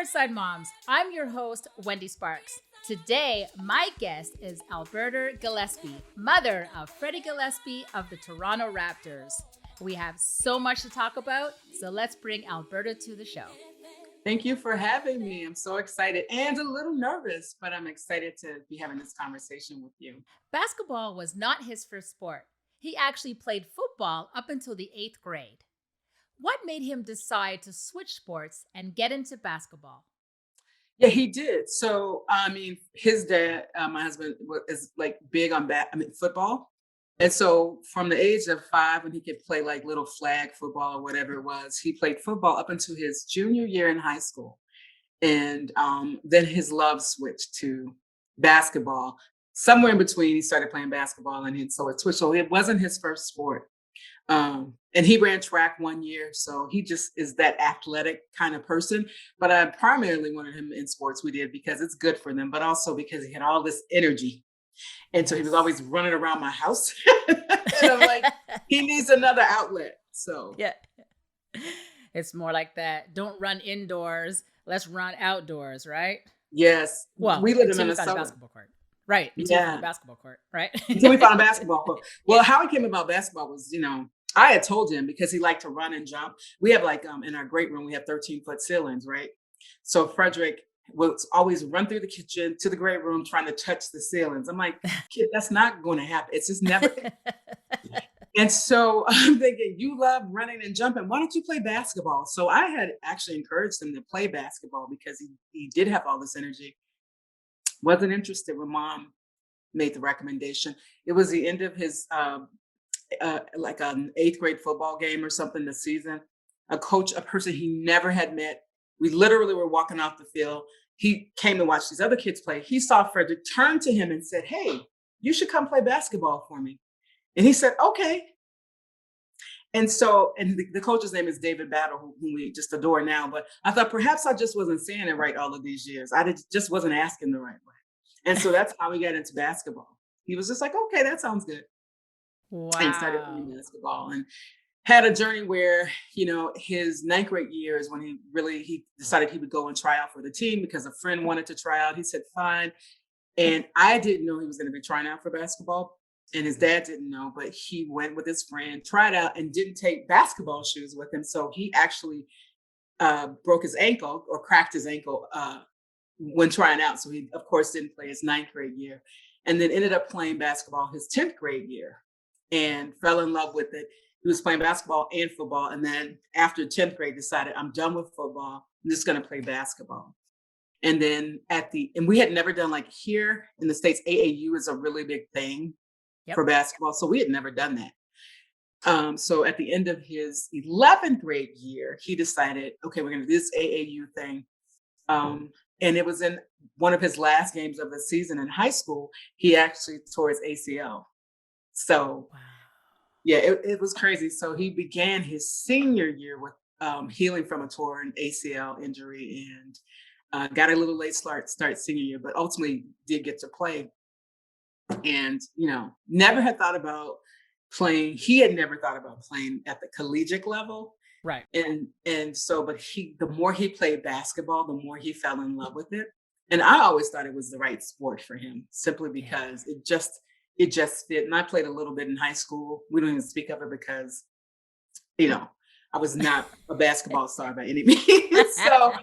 Courtside Moms. I'm your host, Wendy Sparks. Today, my guest is Alberder Gillespie, mother of Freddie Gillespie of the Toronto Raptors. We have so much to talk about, so let's bring Alberta to the show. Thank you for having me. I'm so excited and a little nervous, but I'm excited to be having this conversation with you. Basketball was not his first sport. He actually played football up until the 8th grade. What made him decide to switch sports and get into basketball? Yeah, he did. So, his dad, my husband, is like big on football. And so, from the age of 5, when he could play like little flag football or whatever it was, he played football up until his junior year in high school. And then his love switched to basketball. Somewhere in between, he started playing basketball, and so it switched. So it wasn't his first sport. And he ran track one year, so he just is that athletic kind of person. But I primarily wanted him in sports. We did because it's good for them, but also because he had all this energy. And so he was always running around my house. And I'm like, he needs another outlet. So yeah, it's more like that. Don't run indoors. Let's run outdoors, right? Yes. Well, we live in until we Minnesota. found a basketball court. Right. Until we found a basketball court, right? Until we found a basketball court. Well, how he came about basketball was, I had told him because he liked to run and jump. We have like in our great room, we have 13-foot ceilings, right? So Frederick would always run through the kitchen to the great room trying to touch the ceilings. I'm like, kid, that's not going to happen. It's just never. And so I'm thinking, you love running and jumping. Why don't you play basketball? So I had actually encouraged him to play basketball because he did have all this energy. Wasn't interested when mom made the recommendation. It was the end of his like an 8th grade football game or something this season. A person he never had met. We literally were walking off the field. He came to watch these other kids play. He saw Frederick, turned to him and said, "Hey, you should come play basketball for me." And he said, "Okay." And so, the coach's name is David Battle, whom we just adore now. But I thought perhaps I just wasn't saying it right all of these years. Just wasn't asking the right way. And so that's how we got into basketball. He was just like, "Okay, that sounds good." Wow. And started playing basketball and had a journey where, his 9th grade year is when he decided he would go and try out for the team because a friend wanted to try out. He said, fine. And I didn't know he was going to be trying out for basketball. And his dad didn't know, but he went with his friend, tried out, and didn't take basketball shoes with him. So he actually broke his ankle or cracked his ankle when trying out. So he, of course, didn't play his 9th grade year. And then ended up playing basketball his 10th grade year and fell in love with it. He was playing basketball and football. And then after 10th grade, decided, I'm done with football. I'm just going to play basketball. And then and we had never done, like, here in the States, AAU is a really big thing for basketball. So we had never done that. So at the end of his 11th grade year, he decided, okay, we're going to do this AAU thing. And it was in one of his last games of the season in high school. He actually tore his ACL. So, wow. Yeah, it was crazy. So he began his senior year with healing from a torn ACL injury and got a little late start senior year, but ultimately did get to play. And, never had thought about playing. He had never thought about playing at the collegiate level. Right. And so, but the more he played basketball, the more he fell in love with it. And I always thought it was the right sport for him simply because it just fit. And I played a little bit in high school. We don't even speak of it because, I was not a basketball star by any means. So,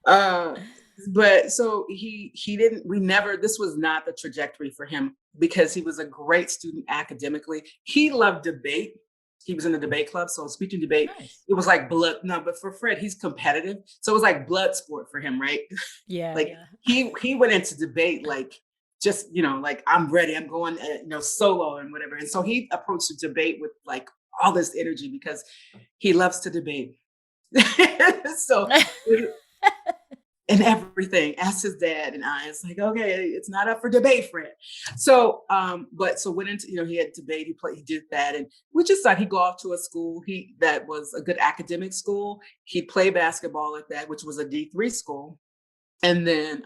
but so this was not the trajectory for him because he was a great student academically. He loved debate. He was in the debate club. So speaking debate, nice. It was like blood. No, but for Fred, he's competitive. So it was like blood sport for him, right? Yeah. He went into debate like, just, like, I'm ready. I'm going, solo and whatever. And so he approached the debate with like all this energy because he loves to debate. So, and everything, asked his dad and I, it's like, okay, it's not up for debate, Fred. So, so went into, he had debate, he did that. And we just thought he'd go off to a school that was a good academic school. He'd play basketball at that, which was a D3 school. And then,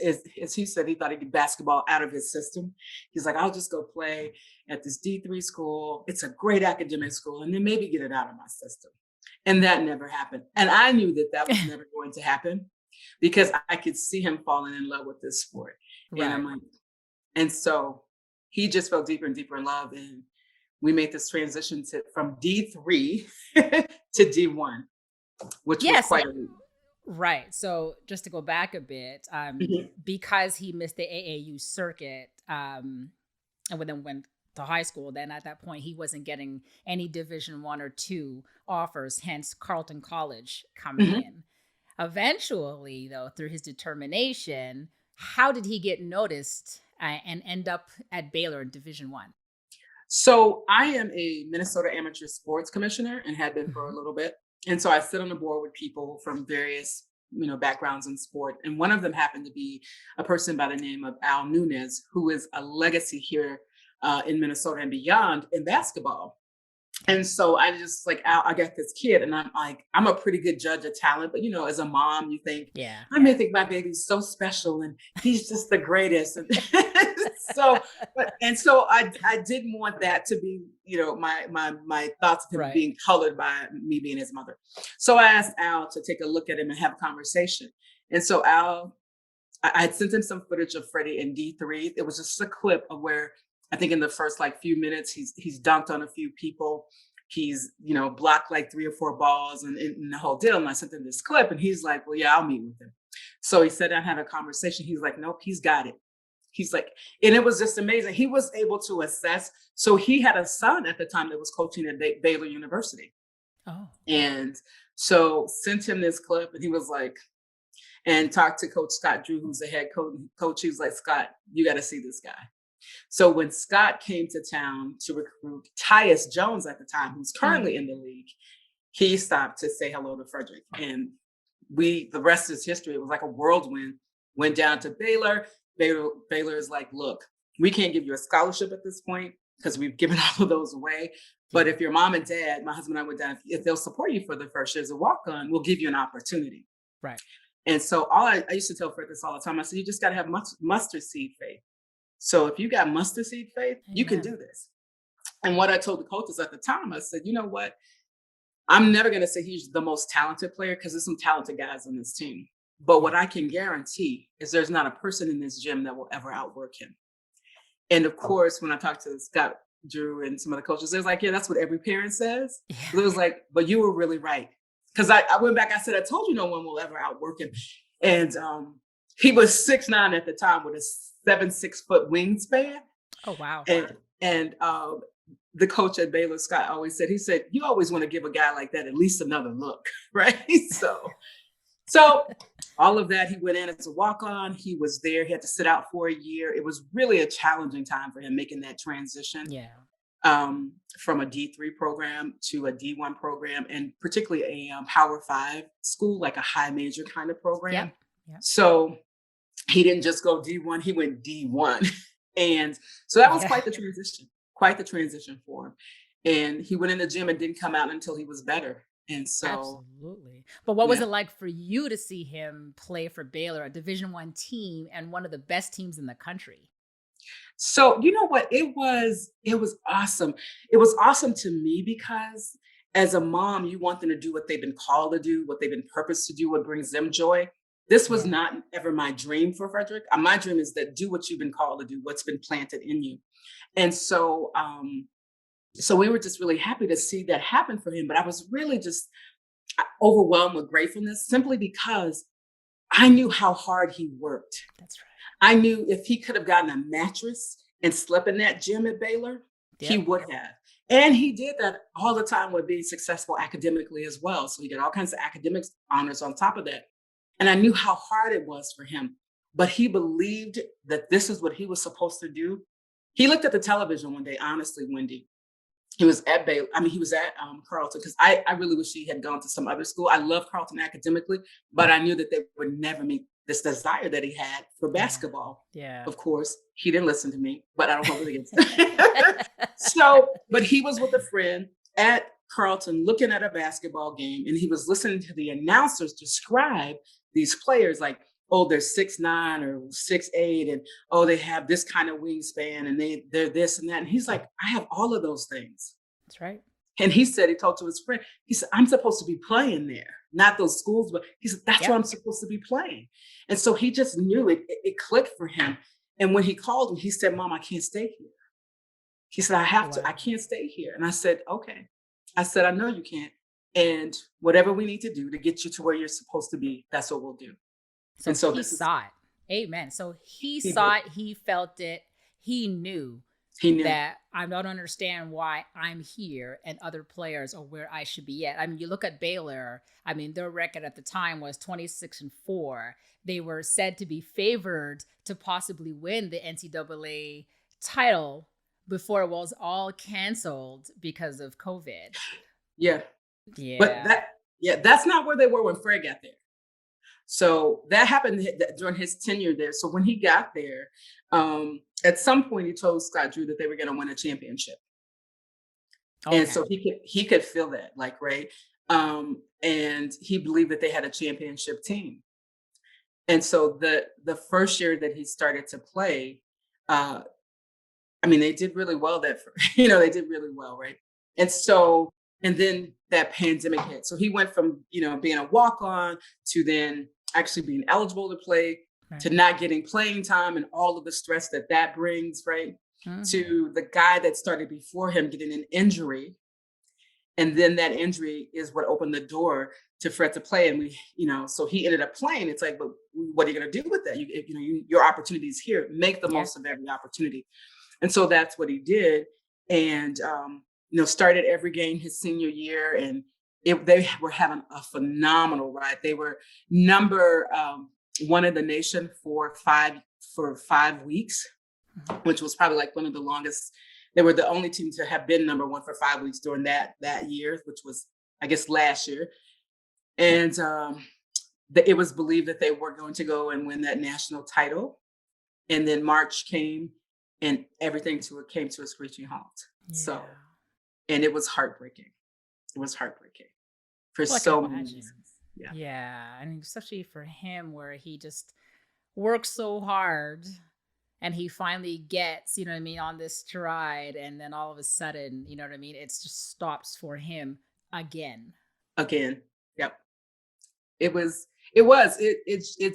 as he said, he thought he'd get basketball out of his system. He's like, I'll just go play at this D3 school. It's a great academic school. And then maybe get it out of my system. And that never happened. And I knew that was never going to happen. because I could see him falling in love with this sport. And I'm Right. like, and so he just fell deeper and deeper in love. And we made this transition from D3 to D1, which was Yeah. So quite a leap. right. So just to go back a bit, Mhm. because he missed the AAU circuit, and then went to high school, then at that point he wasn't getting any Division One or two offers, hence Carleton College coming Mhm. in. Eventually, though, through his determination, how did he get noticed and end up at Baylor in Division One? So I am a Minnesota Amateur Sports Commissioner and had been for a Mhm. little bit. And so I sit on the board with people from various, backgrounds in sport. And one of them happened to be a person by the name of Al Nunez, who is a legacy here in Minnesota and beyond in basketball. And so I just like, I got this kid, and I'm like, I'm a pretty good judge of talent, but as a mom, you think, Yeah. I may think my baby's so special and he's just the greatest. And so, I didn't want that to be, my thoughts of him Right. being colored by me being his mother. So I asked Al to take a look at him and have a conversation. And so I had sent him some footage of Freddie in D3. It was just a clip of where I think in the first like few minutes he's dunked on a few people. He's blocked like 3 or 4 balls and the whole deal. And I sent him this clip, and he's like, "Well, yeah, I'll meet with him." So he sat down, had a conversation. He's like, "Nope, he's got it." He's like, and it was just amazing. He was able to assess. So he had a son at the time that was coaching at Baylor University, Oh. and so sent him this clip, and he was like, and talked to Coach Scott Drew, who's the head coach. He was like, "Scott, you got to see this guy." So when Scott came to town to recruit Tyus Jones at the time, who's currently Mhm. in the league, he stopped to say hello to Frederick. And the rest is history. It was like a whirlwind. Went down to Baylor. Baylor is like, "Look, we can't give you a scholarship at this point because we've given all of those away. But Yeah. if your mom and dad, my husband and I went down, if they'll support you for the first year as a walk-on, we'll give you an opportunity." Right. And so I used to tell Fred this all the time. I said, "You just got to have mustard seed faith. So if you got mustard seed faith, you can Amen. do this." And what I told the coaches at the time, I said, "You know what? I'm never going to say he's the most talented player because there's some talented guys on this team. But what Yeah. I can guarantee is there's not a person in this gym that will ever outwork him." And of course, when I talked to Scott Drew and some of the coaches, they was like, "Yeah, that's what every parent says." Yeah. But it was like, "But you were really right." Because I went back, I said, "I told you no one will ever outwork him." And he was 6'9" at the time with a 7 6 foot wingspan. Oh, wow. And the coach at Baylor, Scott, always said, he said, "You always want to give a guy like that at least another look," right? So all of that, he went in as a walk-on. He was there. He had to sit out for a year. It was really a challenging time for him making that transition Yeah. from a D3 program to a D1 program, and particularly a Power Five school, like a high major kind of program. Yep. Yep. So he didn't just go D1, he went D1. And so that was Yeah. quite the transition for him. And he went in the gym and didn't come out until he was better. And so, Absolutely. But what was yeah. it like for you to see him play for Baylor, a Division One team and one of the best teams in the country? So you know what? It was awesome. It was awesome to me because as a mom, you want them to do what they've been called to do, what they've been purposed to do, what brings them joy. This was Yeah. not ever my dream for Frederick. My dream is that do what you've been called to do, what's been planted in you. And so we were just really happy to see that happen for him. But I was really just overwhelmed with gratefulness simply because I knew how hard he worked. That's right. I knew if he could have gotten a mattress and slept in that gym at Baylor, he Yep. would have. And he did that all the time with being successful academically as well. So he got all kinds of academics honors on top of that. And I knew how hard it was for him, but he believed that this is what he was supposed to do. He looked at the television one day, honestly, Wendy. He was at Baylor. I mean, he was at Carleton because I really wish he had gone to some other school. I love Carleton academically, but I knew that they would never meet this desire that he had for Yeah. basketball. Yeah. Of course, he didn't listen to me, but I don't hold it against him. So, but he was with a friend at Carleton looking at a basketball game, and he was listening to the announcers describe these players like, "Oh, they're 6'9" or 6'8", and "Oh, they have this kind of wingspan, and they're this and that." And he's like, "I have all of those things." That's right. And he told to his friend, he said, "I'm supposed to be playing there." not those schools, but he said, that's Yep. where I'm supposed to be playing. And so he just knew it clicked for him. And when he called me, he said, Mom, I can't stay here. He said, I Wow. can't stay here. And I said, okay. I said, I know you can't. And whatever we need to do to get you to where you're supposed to be, that's what we'll do. So And so he this is, saw it. Amen. So he he saw did. it, he felt it, he knew He knew. that I don't understand why I'm here and other players are where I should be at. I mean, you look at Baylor, I mean, their record at the time was 26-4. They were said to be favored to possibly win the NCAA title before it was all canceled because of COVID. Yeah. But Yeah. that's not where they were when Fred got there. So that happened during his tenure there. So when he got there, at some point he told Scott Drew that they were going to win a championship. And Okay. so he could feel that, like, right. And he believed that they had a championship team. And so the first year that he started to play, uh, I mean, they did really well they did really well, right? And so, and then that pandemic hit. So he went from, being a walk-on to then actually being eligible to play, to Right. not getting playing time and all of the stress that brings, right? Mhm. To the guy that started before him getting an injury. And then that injury is what opened the door to Fred to play. And so he ended up playing. It's like, but what are you going to do with that? Your opportunity is here. Make the Yeah. most of every opportunity. And so that's what he did. And, started every game his senior year. And they were having a phenomenal ride. They were number one in the nation for 5 weeks, Mhm. which was probably like one of the longest. They were the only team to have been number one for 5 weeks during that year, which was, I guess, last year. And it was believed that they were going to go and win that national title. And then March came and everything came to a screeching halt. So, Yeah. and it was heartbreaking. It was heartbreaking for Well, I can so many imagine. reasons. Yeah. Yeah. And especially for him, where he just works so hard and he finally gets, on this stride. And then all of a sudden, it just stops for him again. Again. Yep. It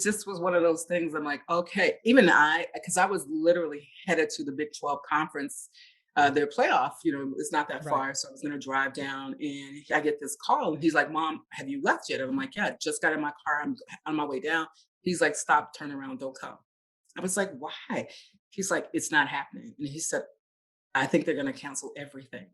just was one of those things. I'm like, okay, because I was literally headed to the Big 12 conference, their playoff, it's not that Right. far. So I was going to drive down and I get this call and he's like, Mom, have you left yet? I'm like, yeah, I just got in my car. I'm on my way down. He's like, stop, turn around, don't come. I was like, why? He's like, it's not happening. And he said, I think they're going to cancel everything.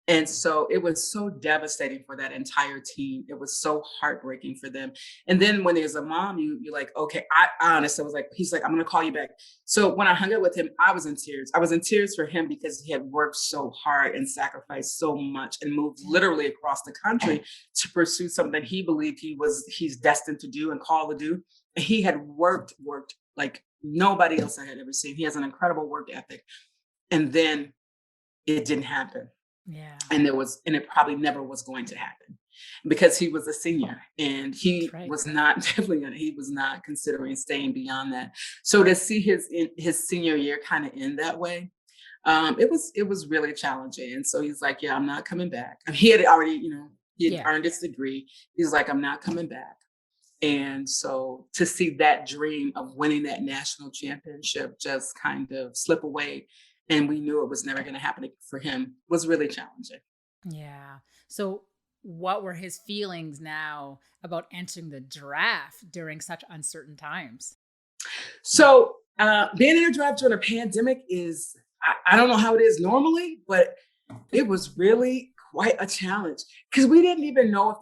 And so it was so devastating for that entire team. It was so heartbreaking for them. And then when there's a mom, you're like, okay, I honestly was like, he's like, I'm going to call you back. So when I hung out with him, I was in tears. I was in tears for him because he had worked so hard and sacrificed so much and moved literally across the country to pursue something that he believed he's destined to do and called to do. And he had worked like nobody else I had ever seen. He has an incredible work ethic. And then it didn't happen. Yeah. And it probably never was going to happen because he was a senior and he right. was not he was not considering staying beyond that. So to see his senior year kind of end that way, it was really challenging. And so he's like, yeah, I'm not coming back. And he had already, he had earned his degree. He's like, I'm not coming back. And so to see that dream of winning that national championship just kind of slip away, and we knew it was never going to happen for him, was really challenging. Yeah. So what were his feelings now about entering the draft during such uncertain times? So being in a draft during a pandemic is, I don't know how it is normally, but it was really quite a challenge because we didn't even know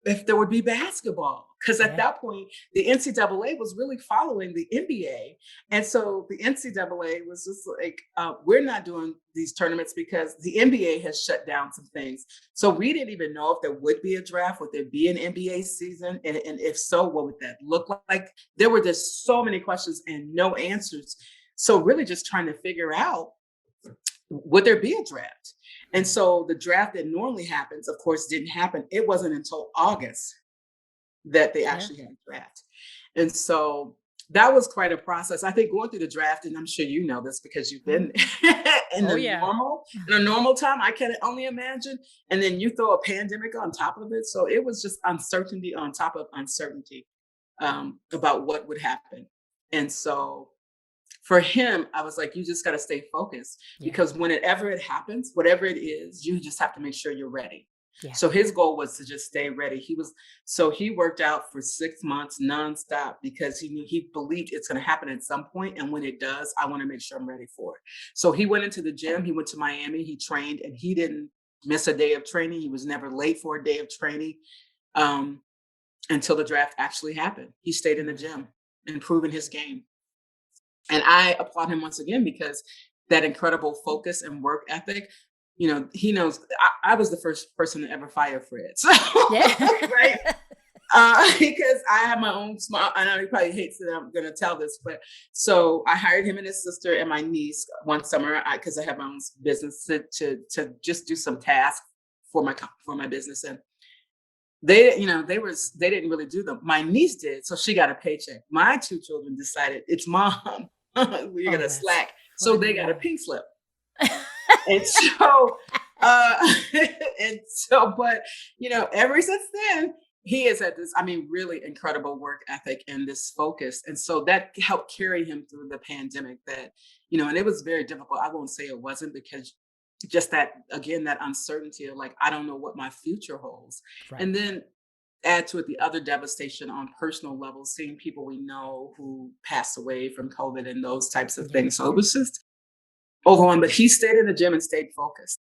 if there would be basketball. Because at that point, the NCAA was really following the NBA. And so the NCAA was just like, we're not doing these tournaments because the NBA has shut down some things. So we didn't even know if there would be a draft, would there be an NBA season? And if so, what would that look like? There were just so many questions and no answers. So really just trying to figure out, would there be a draft? And so the draft that normally happens, of course, didn't happen. It wasn't until August that they actually had a draft. And so that was quite a process. I think going through the draft, and I'm sure you know this because you've been in Oh the yeah. in a normal time, I can only imagine. And then you throw a pandemic on top of it. So it was just uncertainty on top of uncertainty about what would happen. And so for him, I was like, you just got to stay focused Yeah. because whenever it happens, whatever it is, you just have to make sure you're ready. Yeah. So his goal was to just stay ready. He worked out for 6 months nonstop because he believed it's going to happen at some point. And when it does, I want to make sure I'm ready for it. So he went into the gym, he went to Miami, he trained, and he didn't miss a day of training. He was never late for a day of training until the draft actually happened. He stayed in the gym, improving his game. And I applaud him once again because that incredible focus and work ethic, he knows I was the first person to ever fire Fred. So, Yeah. right. Because I have my own small, I know he probably hates that I'm going to tell this, but so I hired him and his sister and my niece one summer because I have my own business to just do some tasks for my business. And they didn't really do them. My niece did, so she got a paycheck. My two children decided it's mom. We're gonna slack, so they got a pink slip. And so, but ever since then, he has had this, really incredible work ethic and this focus, and so that helped carry him through the pandemic. That and it was very difficult. I won't say it wasn't because just that again, that uncertainty of like I don't know what my future holds, Right. and then add to it the other devastation on personal levels, seeing people we know who passed away from COVID and those types of things. So it was just overwhelming, but he stayed in the gym and stayed focused.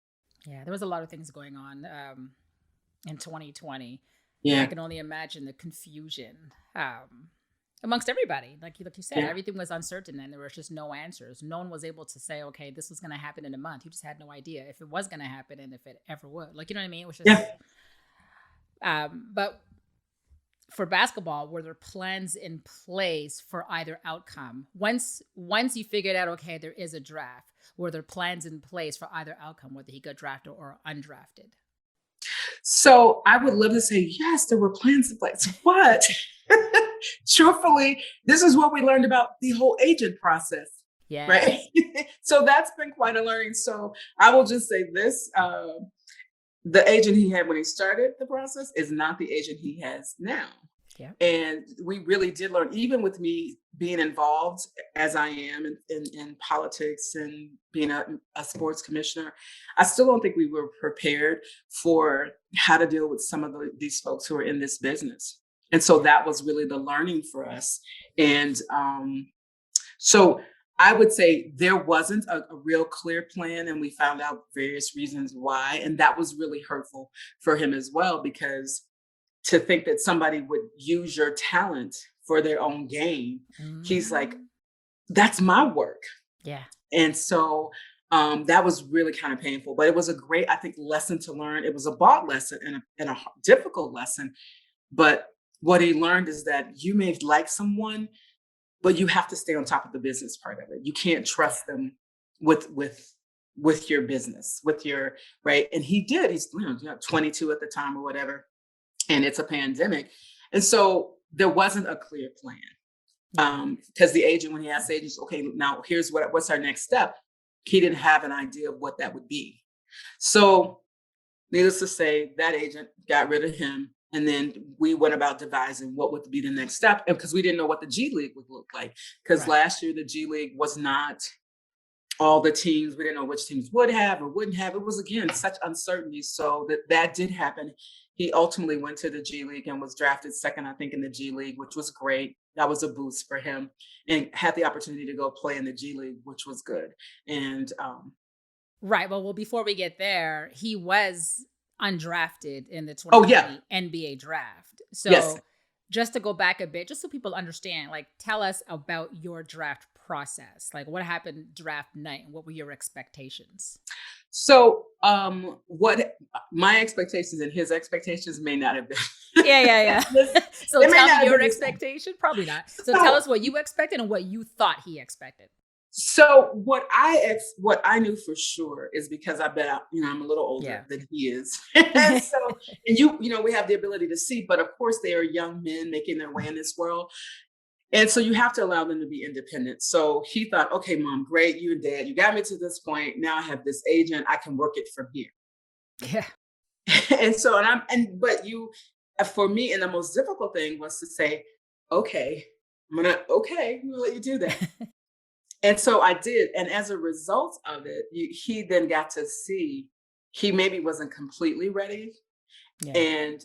Yeah, there was a lot of things going on in 2020. Yeah. I can only imagine the confusion amongst everybody. Like you said, everything was uncertain and there was just no answers. No one was able to say, okay, this was going to happen in a month. You just had no idea if it was going to happen and if it ever would. Like, you know what I mean? It was just, but for basketball, were there plans in place for either outcome? Once you figured out, okay, there is a draft, were there plans in place for either outcome, whether he got drafted or undrafted? So I would love to say, yes, there were plans in place, but truthfully, this is what we learned about the whole agent process. Yeah. Right. So that's been quite a learning. So I will just say this, the agent he had when he started the process is not the agent he has now. Yeah. And we really did learn, even with me being involved as I am in politics and being a sports commissioner, I still don't think we were prepared for how to deal with some of these folks who are in this business. And so that was really the learning for us. And so I would say there wasn't a real clear plan, and we found out various reasons why. And that was really hurtful for him as well, because to think that somebody would use your talent for their own gain, he's like, that's my work. Yeah. And so that was really kind of painful, but it was a great, I think, lesson to learn. It was a bought lesson and a difficult lesson. But what he learned is that you may like someone, but you have to stay on top of the business part of it. You can't trust them with your business, with your, right. And he did, he's 22 at the time or whatever. And it's a pandemic. And so there wasn't a clear plan. Because the agent, when he asked agents, okay, now here's what's our next step? He didn't have an idea of what that would be. So needless to say, that agent got rid of him. And then we went about devising what would be the next step. And because we didn't know what the G League would look like. Because last year, the G League was not all the teams. We didn't know which teams would have or wouldn't have. It was, again, such uncertainty. So that did happen. He ultimately went to the G League and was drafted second, I think, in the G League, which was great. That was a boost for him, and had the opportunity to go play in the G League, which was good. And right. Well, before we get there, he was undrafted in the 2020 NBA draft. So just to go back a bit, just so people understand, like, tell us about your draft process. Like, what happened draft night and what were your expectations? So what my expectations and his expectations may not have been. Yeah. So tell me your expectation. Probably not. So tell us what you expected and what you thought he expected. So what I knew for sure is because I've been out, I'm a little older than he is. And so, and we have the ability to see, but of course they are young men making their way in this world. And so you have to allow them to be independent. So he thought, okay, mom, great. You and dad, you got me to this point. Now I have this agent. I can work it from here. Yeah. And so, but for me, and the most difficult thing was to say, okay, I'm gonna let you do that. And so I did. And as a result of it, he then got to see he maybe wasn't completely ready, Yeah. and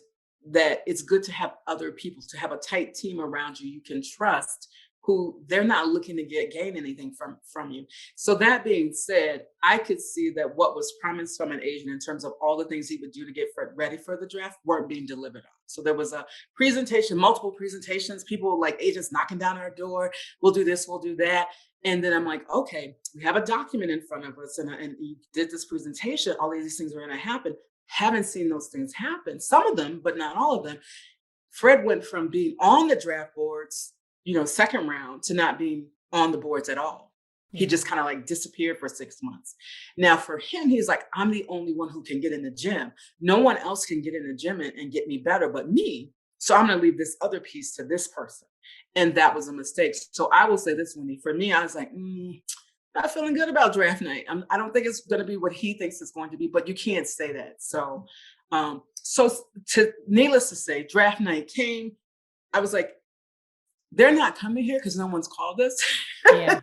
that it's good to have other people, to have a tight team around you can trust, who they're not looking to gain anything from you. So that being said, I could see that what was promised from an agent in terms of all the things he would do to get ready for the draft weren't being delivered on. So there was a presentation, multiple presentations, people like agents knocking down our door. We'll do this, we'll do that. And then I'm like, okay, we have a document in front of us, and you did this presentation. All of these things are going to happen. Haven't seen those things happen. Some of them, but not all of them. Fred went from being on the draft boards, second round, to not being on the boards at all. He Yeah. just kind of like disappeared for 6 months. Now for him, he's like, I'm the only one who can get in the gym. No one else can get in the gym and get me better but me. So I'm going to leave this other piece to this person. And that was a mistake. So I will say this, Wendy, for me, I was like, not feeling good about draft night. I don't think it's going to be what he thinks it's going to be, but you can't say that. So, needless to say, draft night came. I was like, they're not coming here because no one's called us. Yeah.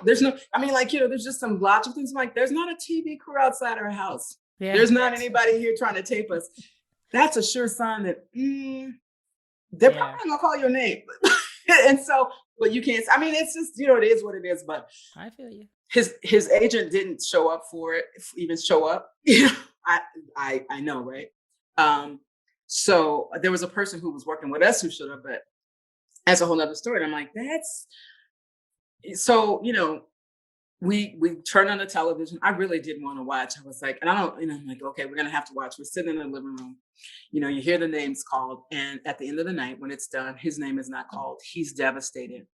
There's just some logical things. I'm like, there's not a TV crew outside our house. Yeah. There's not anybody here trying to tape us. That's a sure sign that they're probably not gonna call your name. And so, but you can't. I mean, it's just, it is what it is. But I feel you. His agent didn't show up for it, even show up. I know, right? So there was a person who was working with us who showed up, but that's a whole nother story. And I'm like, that's so, we turned on the television. I really didn't want to watch. I was like, and I'm like, okay, we're gonna have to watch. We're sitting in the living room. You hear the names called, and at the end of the night, when it's done, his name is not called. He's devastated.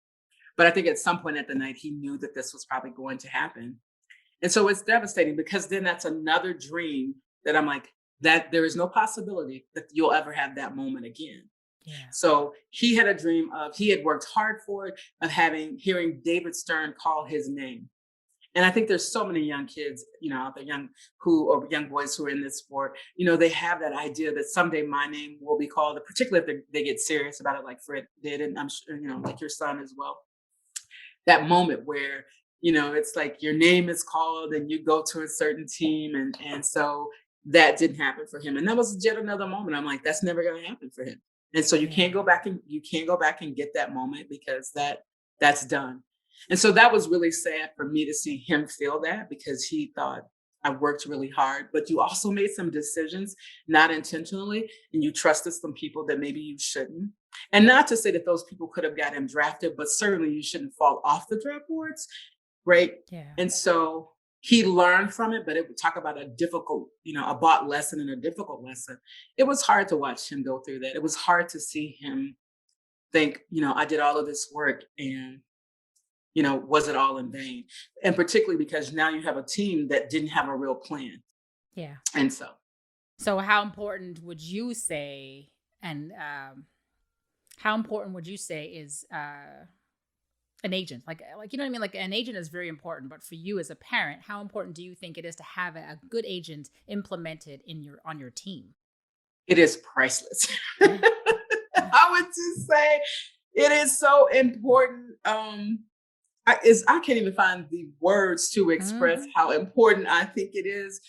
But I think at some point at the night, he knew that this was probably going to happen. And so it's devastating, because then that's another dream that I'm like, that there is no possibility that you'll ever have that moment again. Yeah. So he had a dream he had worked hard for it, of hearing David Stern call his name. And I think there's so many young kids, out there, young boys who are in this sport, they have that idea that someday my name will be called, particularly if they get serious about it, like Fred did. And I'm sure, like your son as well. That moment where, it's like your name is called and you go to a certain team. And so that didn't happen for him. And that was yet another moment. I'm like, that's never going to happen for him. And so you can't go back and get that moment, because that's done. And so that was really sad for me to see him feel that, because he thought, I worked really hard, but you also made some decisions, not intentionally, and you trusted some people that maybe you shouldn't. And not to say that those people could have got him drafted, but certainly you shouldn't fall off the draft boards, right? Yeah. And so he learned from it, but it would talk about a difficult, a bought lesson and a difficult lesson. It was hard to watch him go through that. It was hard to see him think, I did all of this work, and was it all in vain? And particularly because now you have a team that didn't have a real plan. Yeah. And so how important would you say, and how important would you say is an agent? Like, you know what I mean? Like, an agent is very important, but for you as a parent, how important do you think it is to have a good agent implemented on your team? It is priceless. I would just say it is so important. I can't even find the words to express how important I think it is,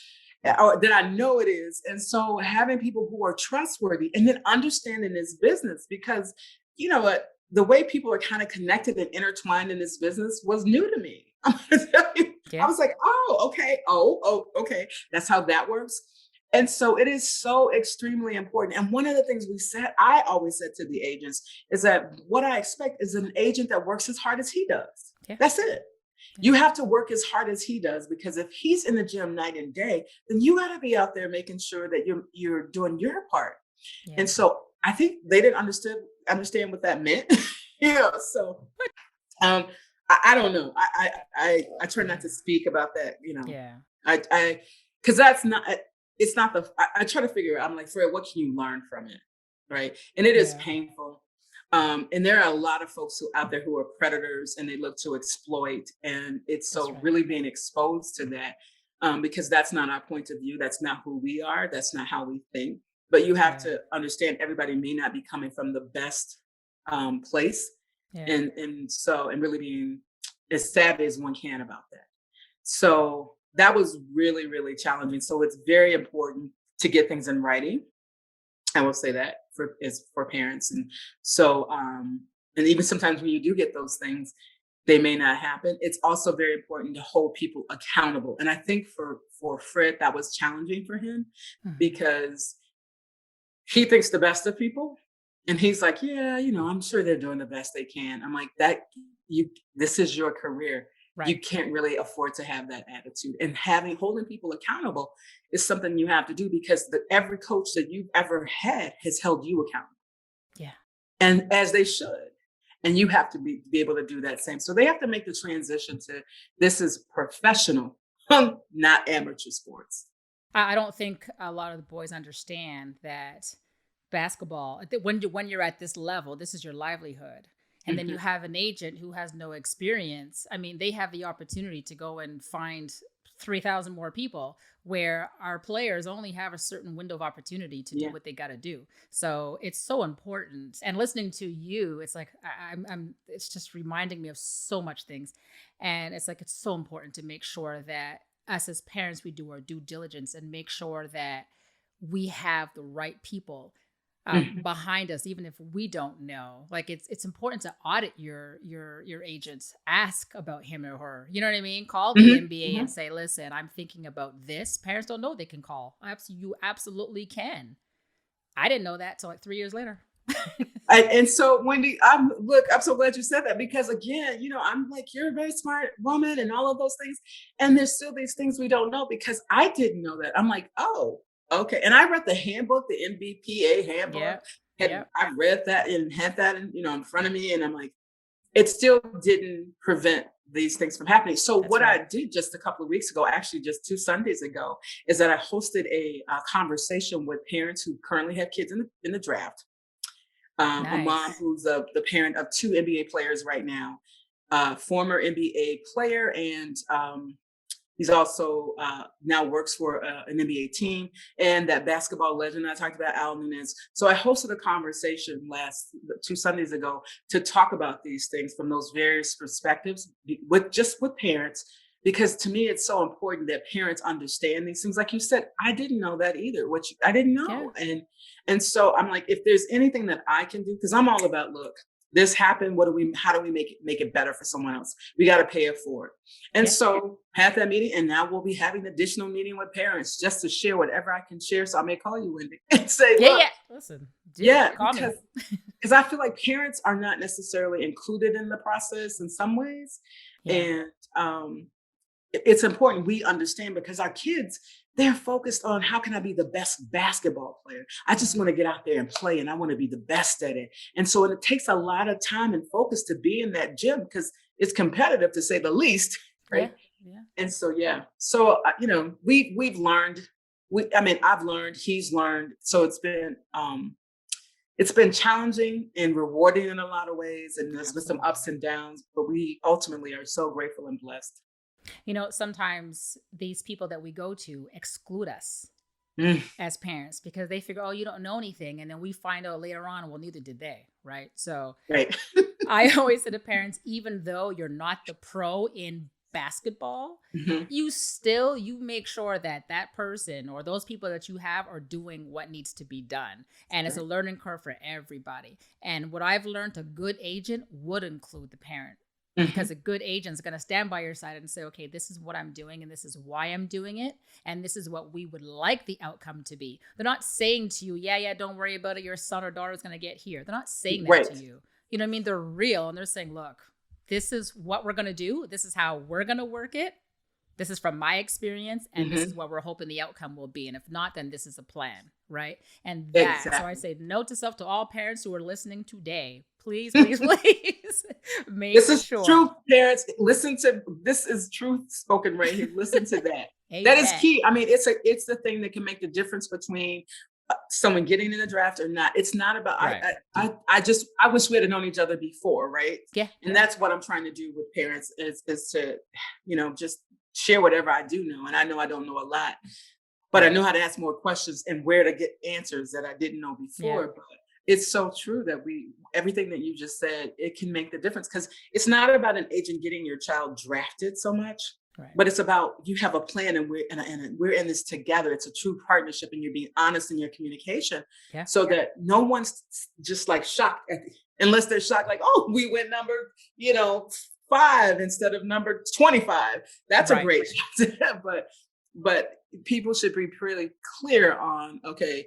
or that I know it is. And so having people who are trustworthy, and then understanding this business, because the way people are kind of connected and intertwined in this business was new to me. I'm gonna tell you. Yeah. I was like, oh, okay. Oh, okay. That's how that works. And so it is so extremely important. And one of the things I always said to the agents, is that what I expect is an agent that works as hard as he does. Yeah. That's it. You have to work as hard as he does, because if he's in the gym night and day, then you got to be out there making sure that you're doing your part. Yeah. And so I think they didn't understand what that meant. So I don't know. I try not to speak about that. Yeah. Because that's not. It's not I try to figure out. I'm like, Fred, what can you learn from it, right? And it is painful. And there are a lot of folks out there who are predators and they look to exploit. And it's That's so right. really being exposed to that, because that's not our point of view. That's not who we are. That's not how we think. But you have Yeah. to understand everybody may not be coming from the best place. Yeah. And really being as savvy as one can about that. So that was really, really challenging. So it's very important to get things in writing. I will say that for parents. And so and even sometimes when you do get those things, they may not happen. It's also very important to hold people accountable. And I think for Fred, that was challenging for him Mhm. because he thinks the best of people. And he's like, yeah, I'm sure they're doing the best they can. I'm like, this is your career. You Right. can't really afford to have that attitude. And holding people accountable is something you have to do because every coach that you've ever had has held you accountable. Yeah. And as they should. And you have to be able to do that same. So they have to make the transition to this is professional, not amateur sports. I don't think a lot of the boys understand that basketball, when you're at this level, this is your livelihood. And then you Mhm. have an agent who has no experience. I mean, they have the opportunity to go and find 3,000 more people, where our players only have a certain window of opportunity to do Yeah. what they got to do. So it's so important. And listening to you, it's like it's just reminding me of so much things. And it's like it's so important to make sure that us as parents, we do our due diligence and make sure that we have the right people Mhm. behind us, even if we don't know. Like it's important to audit your agents, ask about him or her. You know what I mean? Call the Mhm. NBA and Mhm. say, "Listen, I'm thinking about this." Parents don't know they can call. You absolutely can. I didn't know that till like 3 years later. And so, Wendy, I'm so glad you said that because again, I'm like, you're a very smart woman and all of those things. And there's still these things we don't know because I didn't know that. I'm like, oh, okay. And I read the handbook, the MBPA handbook, Yep. and Yep. I read that and had that in front of me. And I'm like, it still didn't prevent these things from happening. So That's what right. I did just a couple of weeks ago, actually just 2 Sundays ago, is that I hosted a conversation with parents who currently have kids in the draft, a mom Nice. who's the parent of 2 NBA players right now, former NBA player, and he's also now works for an NBA team, and that basketball legend I talked about, Al Nunes. So I hosted a conversation 2 Sundays ago to talk about these things from those various perspectives with parents. Because to me, it's so important that parents understand these things. Like you said, I didn't know that either. I didn't Yeah. know, and so I'm like, if there's anything that I can do, because I'm all about, look, this happened. How do we make it better for someone else? We got to pay it forward. And Yeah. so had that meeting, and now we'll be having an additional meeting with parents just to share whatever I can share. So I may call you, Wendy, and say, Yeah. look, Yeah. Listen, do it. yeah, Call me. because I feel like parents are not necessarily included in the process in some ways. Yeah. And it's important we understand because our kids, they're focused on how can I be the best basketball player? I just want to get out there and play and I want to be the best at it. And so it takes a lot of time and focus to be in that gym because it's competitive to say the least, Yeah. right? Yeah. And so yeah. So we've learned I've learned, he's learned. So it's been challenging and rewarding in a lot of ways and there's been some ups Absolutely. and downs, but we ultimately are so grateful and blessed. Sometimes these people that we go to exclude us Mm, as parents because they figure, oh, you don't know anything. And then we find out later on, well, neither did they. Right. So right. I always say to parents, even though you're not the pro in basketball, Mhm. you make sure that that person or those people that you have are doing what needs to be done. And it's a Right. learning curve for everybody. And what I've learned, a good agent would include the parent, because Mhm. a good agent is going to stand by your side and say, okay, this is what I'm doing and this is why I'm doing it. And this is what we would like the outcome to be. They're not saying to you, yeah, don't worry about it. Your son or daughter is going to get here. They're not saying that to Right. you. You know what I mean? They're real and they're saying, look, this is what we're going to do. This is how we're going to work it. This is from my experience, and this is Mhm. what we're hoping the outcome will be. And if not, then this is a plan, right? So I Exactly. say, note to self, to all parents who are listening today, please, please, please This make is sure. truth, parents. Listen to this is truth spoken right here. Listen to that. That is Amen. key. I mean, it's the thing that can make the difference between someone getting in the draft or not. It's not about, Right. I wish we had known each other before, right? Yeah. And that's what I'm trying to do with parents is to, just share whatever I do know. And I know I don't know a lot, but I Right. know how to ask more questions and where to get answers that I didn't know Yeah. before. But it's so true that everything that you just said, it can make the difference, because it's not about an agent getting your child drafted so much, Right. but it's about you have a plan, and we're in this together. It's a true partnership, and you're being honest in your communication, Yeah. so that no one's just like shocked unless they're shocked, like, oh, we went number, 5 instead of number 25. That's a Right. great shot. But people should be pretty clear on, okay,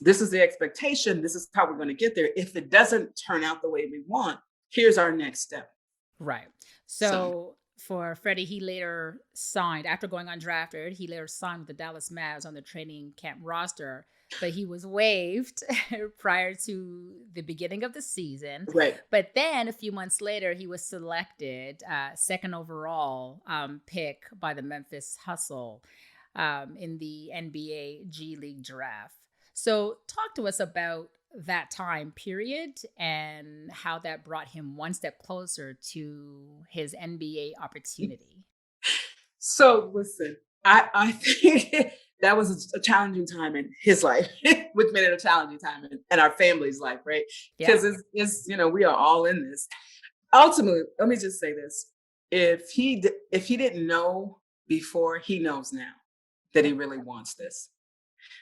this is the expectation. This is how we're going to get there. If it doesn't turn out the way we want, here's our next step. Right. So, So for Freddie, he later signed, after going undrafted, he later signed with the Dallas Mavs on the training camp roster, but he was waived prior to the beginning of the season. right. But then a few months later, he was selected second overall pick by the Memphis Hustle in the NBA G League draft. So talk to us about that time period and how that brought him one step closer to his NBA opportunity. So listen, I think that was a challenging time in his life, which made it a challenging time in our family's life, right? Yeah. Because it's we are all in this. Ultimately, let me just say this: if he didn't know before, he knows now that he really wants this.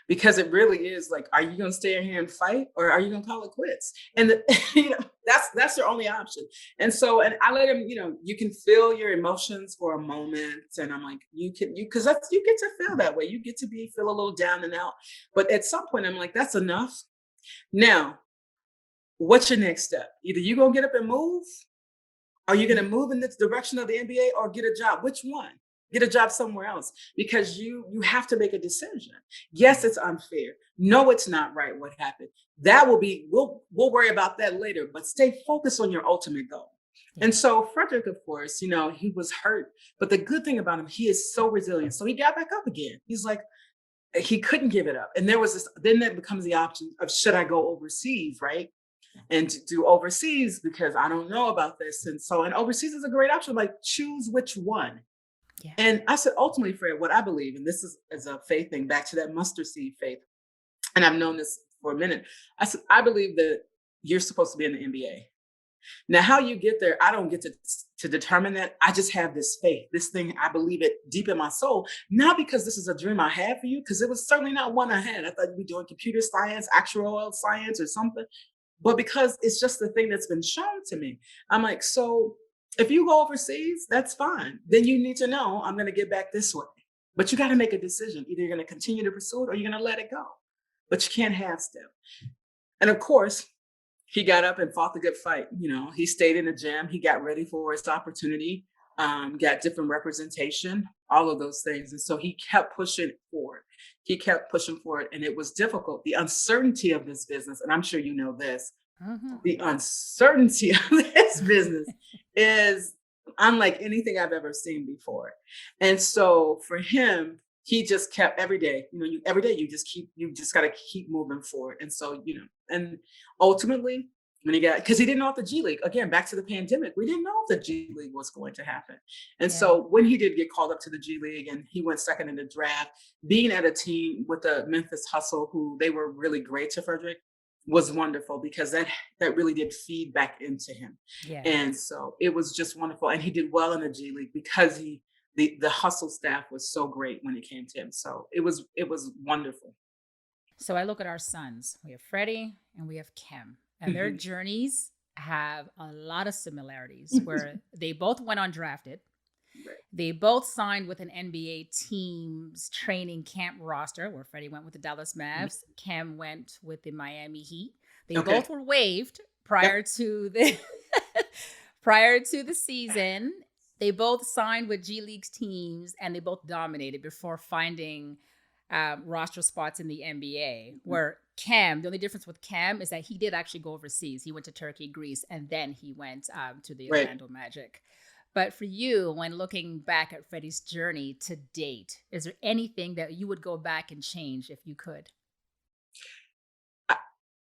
Because it really is like, are you going to stay in here and fight, or are you going to call it quits? And that's your only option. And so, and I let him, you can feel your emotions for a moment, and I'm like, because you get to feel that way. You get to feel a little down and out. But at some point, I'm like, that's enough. Now, what's your next step? Either you gonna get up and move, are you going to move in the direction of the NBA, or get a job? Which one? Get a job somewhere else, because you have to make a decision. Yes, it's unfair. No, it's not right what happened. That will be, we'll worry about that later, but stay focused on your ultimate goal. Yeah. And so Frederick, of course, he was hurt, but the good thing about him, he is so resilient. So he got back up again. He's like, he couldn't give it up. And there was then that becomes the option of, should I go overseas, right? And to do overseas, because I don't know about this. And overseas is a great option. Like, choose which one. Yeah. And I said, ultimately, Fred, what I believe, and this is a faith thing, back to that mustard seed faith. And I've known this for a minute. I said, I believe that you're supposed to be in the NBA. Now, how you get there, I don't get to determine that. I just have this faith, this thing. I believe it deep in my soul, not because this is a dream I had for you, because it was certainly not one I had. I thought you'd be doing computer science, actuarial science, or something, but because it's just the thing that's been shown to me. I'm like, so if you go overseas, that's fine. Then you need to know, I'm going to get back this way. But you got to make a decision. Either you're going to continue to pursue it, or you're going to let it go. But you can't half step. And of course, he got up and fought the good fight. He stayed in the gym. He got ready for his opportunity, got different representation, all of those things. And so he kept pushing forward. And it was difficult. The uncertainty of this business, and I'm sure you know this, the uncertainty of this business is unlike anything I've ever seen before. And so for him, he just kept every day, every day you just got to keep moving forward. And so, and ultimately when because he didn't know if the G League, again, back to the pandemic, we didn't know if the G League was going to happen. And so when he did get called up to the G League and he went second in the draft, being at a team with the Memphis Hustle, who they were really great to Frederick, was wonderful, because that really did feed back into him. Yeah. And so it was just wonderful. And he did well in the G League because the Hustle staff was so great when it came to him. So it was wonderful. So I look at our sons. We have Freddie and we have Kim, and their journeys have a lot of similarities, where they both went undrafted. Right. They both signed with an NBA team's training camp roster, where Freddie went with the Dallas Mavs. Kim went with the Miami Heat. They both were waived prior to the prior to the season. They both signed with G League teams, and they both dominated before finding roster spots in the NBA. Where Cam, the only difference with Cam is that he did actually go overseas. He went to Turkey, Greece, and then he went to the Orlando Magic. But for you, when looking back at Freddie's journey to date, is there anything that you would go back and change if you could?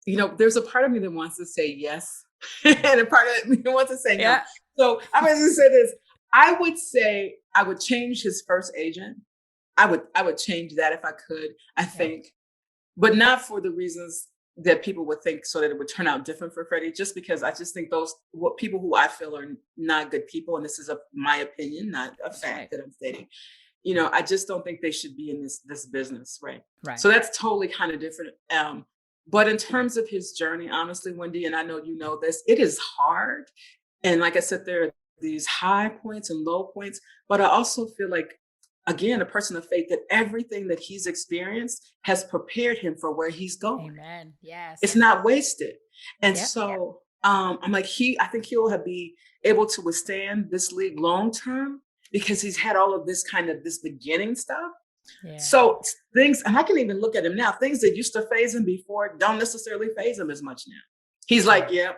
there's a part of me that wants to say yes, and a part of me that wants to say no. Yeah. So I'm going to say this. I would say I would change his first agent. I would change that if I could, I think, but not for the reasons that people would think, so that it would turn out different for Freddie, just because I just think what people who I feel are not good people, and this is my opinion, not a fact that I'm stating. I just don't think they should be in this business, right? Right. So that's totally kind of different. But in terms of his journey, honestly, Wendy, and I know you know this, it is hard. And like I said, there are these high points and low points, but I also feel like, again, a person of faith, that everything that he's experienced has prepared him for where he's going. Amen. Yes. It's not wasted. And Yep. so I'm like, I think he'll be able to withstand this league long term, because he's had all of this beginning stuff. Yeah. So things, and I can even look at him now, things that used to phase him before don't necessarily phase him as much now. He's like, yeah,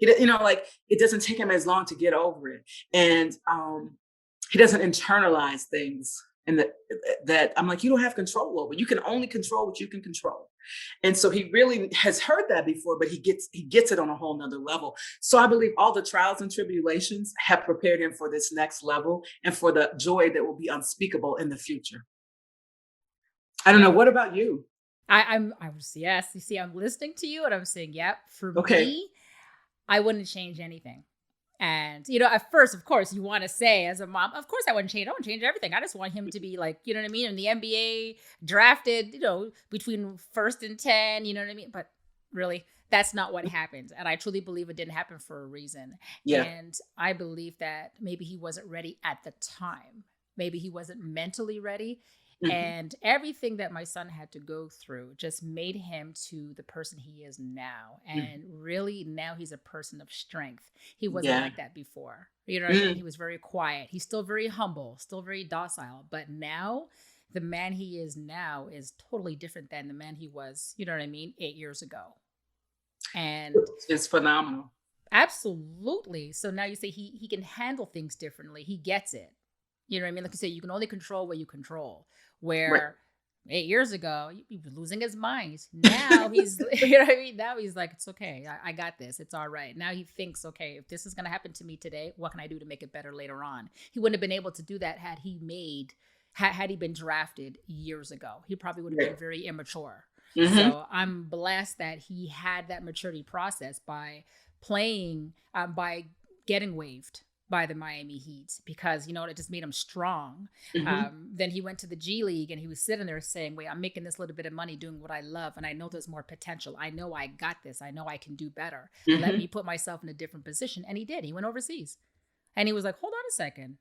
like it doesn't take him as long to get over it. And he doesn't internalize things, and that I'm like, you don't have control over. You can only control what you can control. And so he really has heard that before, but he gets it on a whole nother level. So I believe all the trials and tribulations have prepared him for this next level, and for the joy that will be unspeakable in the future. I don't know. What about you? Yes. You see, I'm listening to you and I'm saying, yep. For Okay. me, I wouldn't change anything. And, at first, of course, you want to say as a mom, of course I wouldn't change. I wouldn't change everything. I just want him to be like, you know what I mean? In the NBA, drafted, between 1st and 10, you know what I mean? But really, that's not what happened. And I truly believe it didn't happen for a reason. Yeah. And I believe that maybe he wasn't ready at the time. Maybe he wasn't mentally ready. Mm-hmm. And everything that my son had to go through just made him to the person he is now. And really, now he's a person of strength. He wasn't like that before. You know what I mean? He was very quiet. He's still very humble, still very docile. But now, the man he is now is totally different than the man he was, 8 years ago. And it's phenomenal. Absolutely. So now you say he can handle things differently. He gets it. You know what I mean? Like you say, you can only control what you control. Where 8 years ago, he was losing his mind. Now he's, you know what I mean? Now he's like, it's okay. I got this. It's all right. Now he thinks, okay, if this is going to happen to me today, what can I do to make it better later on? He wouldn't have been able to do that had he been drafted years ago. He probably would have been very immature. Mm-hmm. So I'm blessed that he had that maturity process by playing, by getting waived by the Miami Heat, because, it just made him strong. Mm-hmm. Then he went to the G League and he was sitting there saying, wait, I'm making this little bit of money doing what I love. And I know there's more potential. I know I got this. I know I can do better. Mm-hmm. Let me put myself in a different position. And he did. He went overseas and he was like, hold on a second.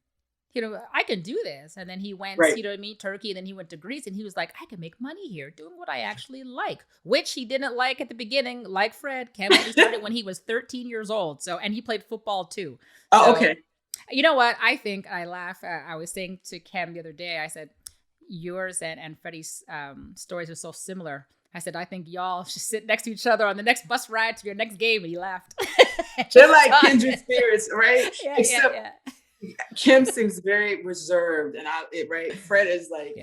I can do this. And then he went, Turkey. And then he went to Greece and he was like, I can make money here doing what I actually like, which he didn't like at the beginning. Like Fred, Cam started when he was 13 years old. So, and he played football too. Oh, okay. You know what? I think I laugh. I was saying to Cam the other day, I said, yours and Freddie's stories are so similar. I said, I think y'all should sit next to each other on the next bus ride to your next game. And he laughed. They're like kindred spirits, right? Except Kim seems very reserved, and Fred is like,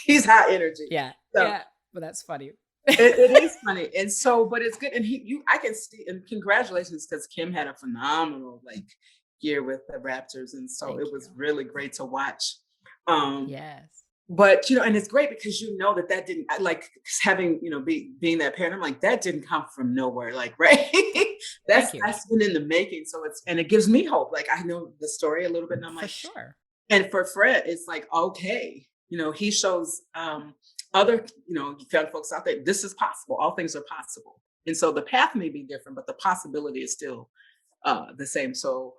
he's high energy. Yeah. So, yeah. But that's funny. it is funny. And so, but it's good. And I can see, and congratulations, because Kim had a phenomenal year with the Raptors. And so it was really great to watch. Yes. But, and it's great because that didn't, having, being that parent, I'm like, that didn't come from nowhere. Right. That's been in the making. So and it gives me hope. I know the story a little bit, and I'm like, for sure. And for Fred, it's like, okay, he shows other, young folks out there, this is possible. All things are possible. And so the path may be different, but the possibility is still the same. So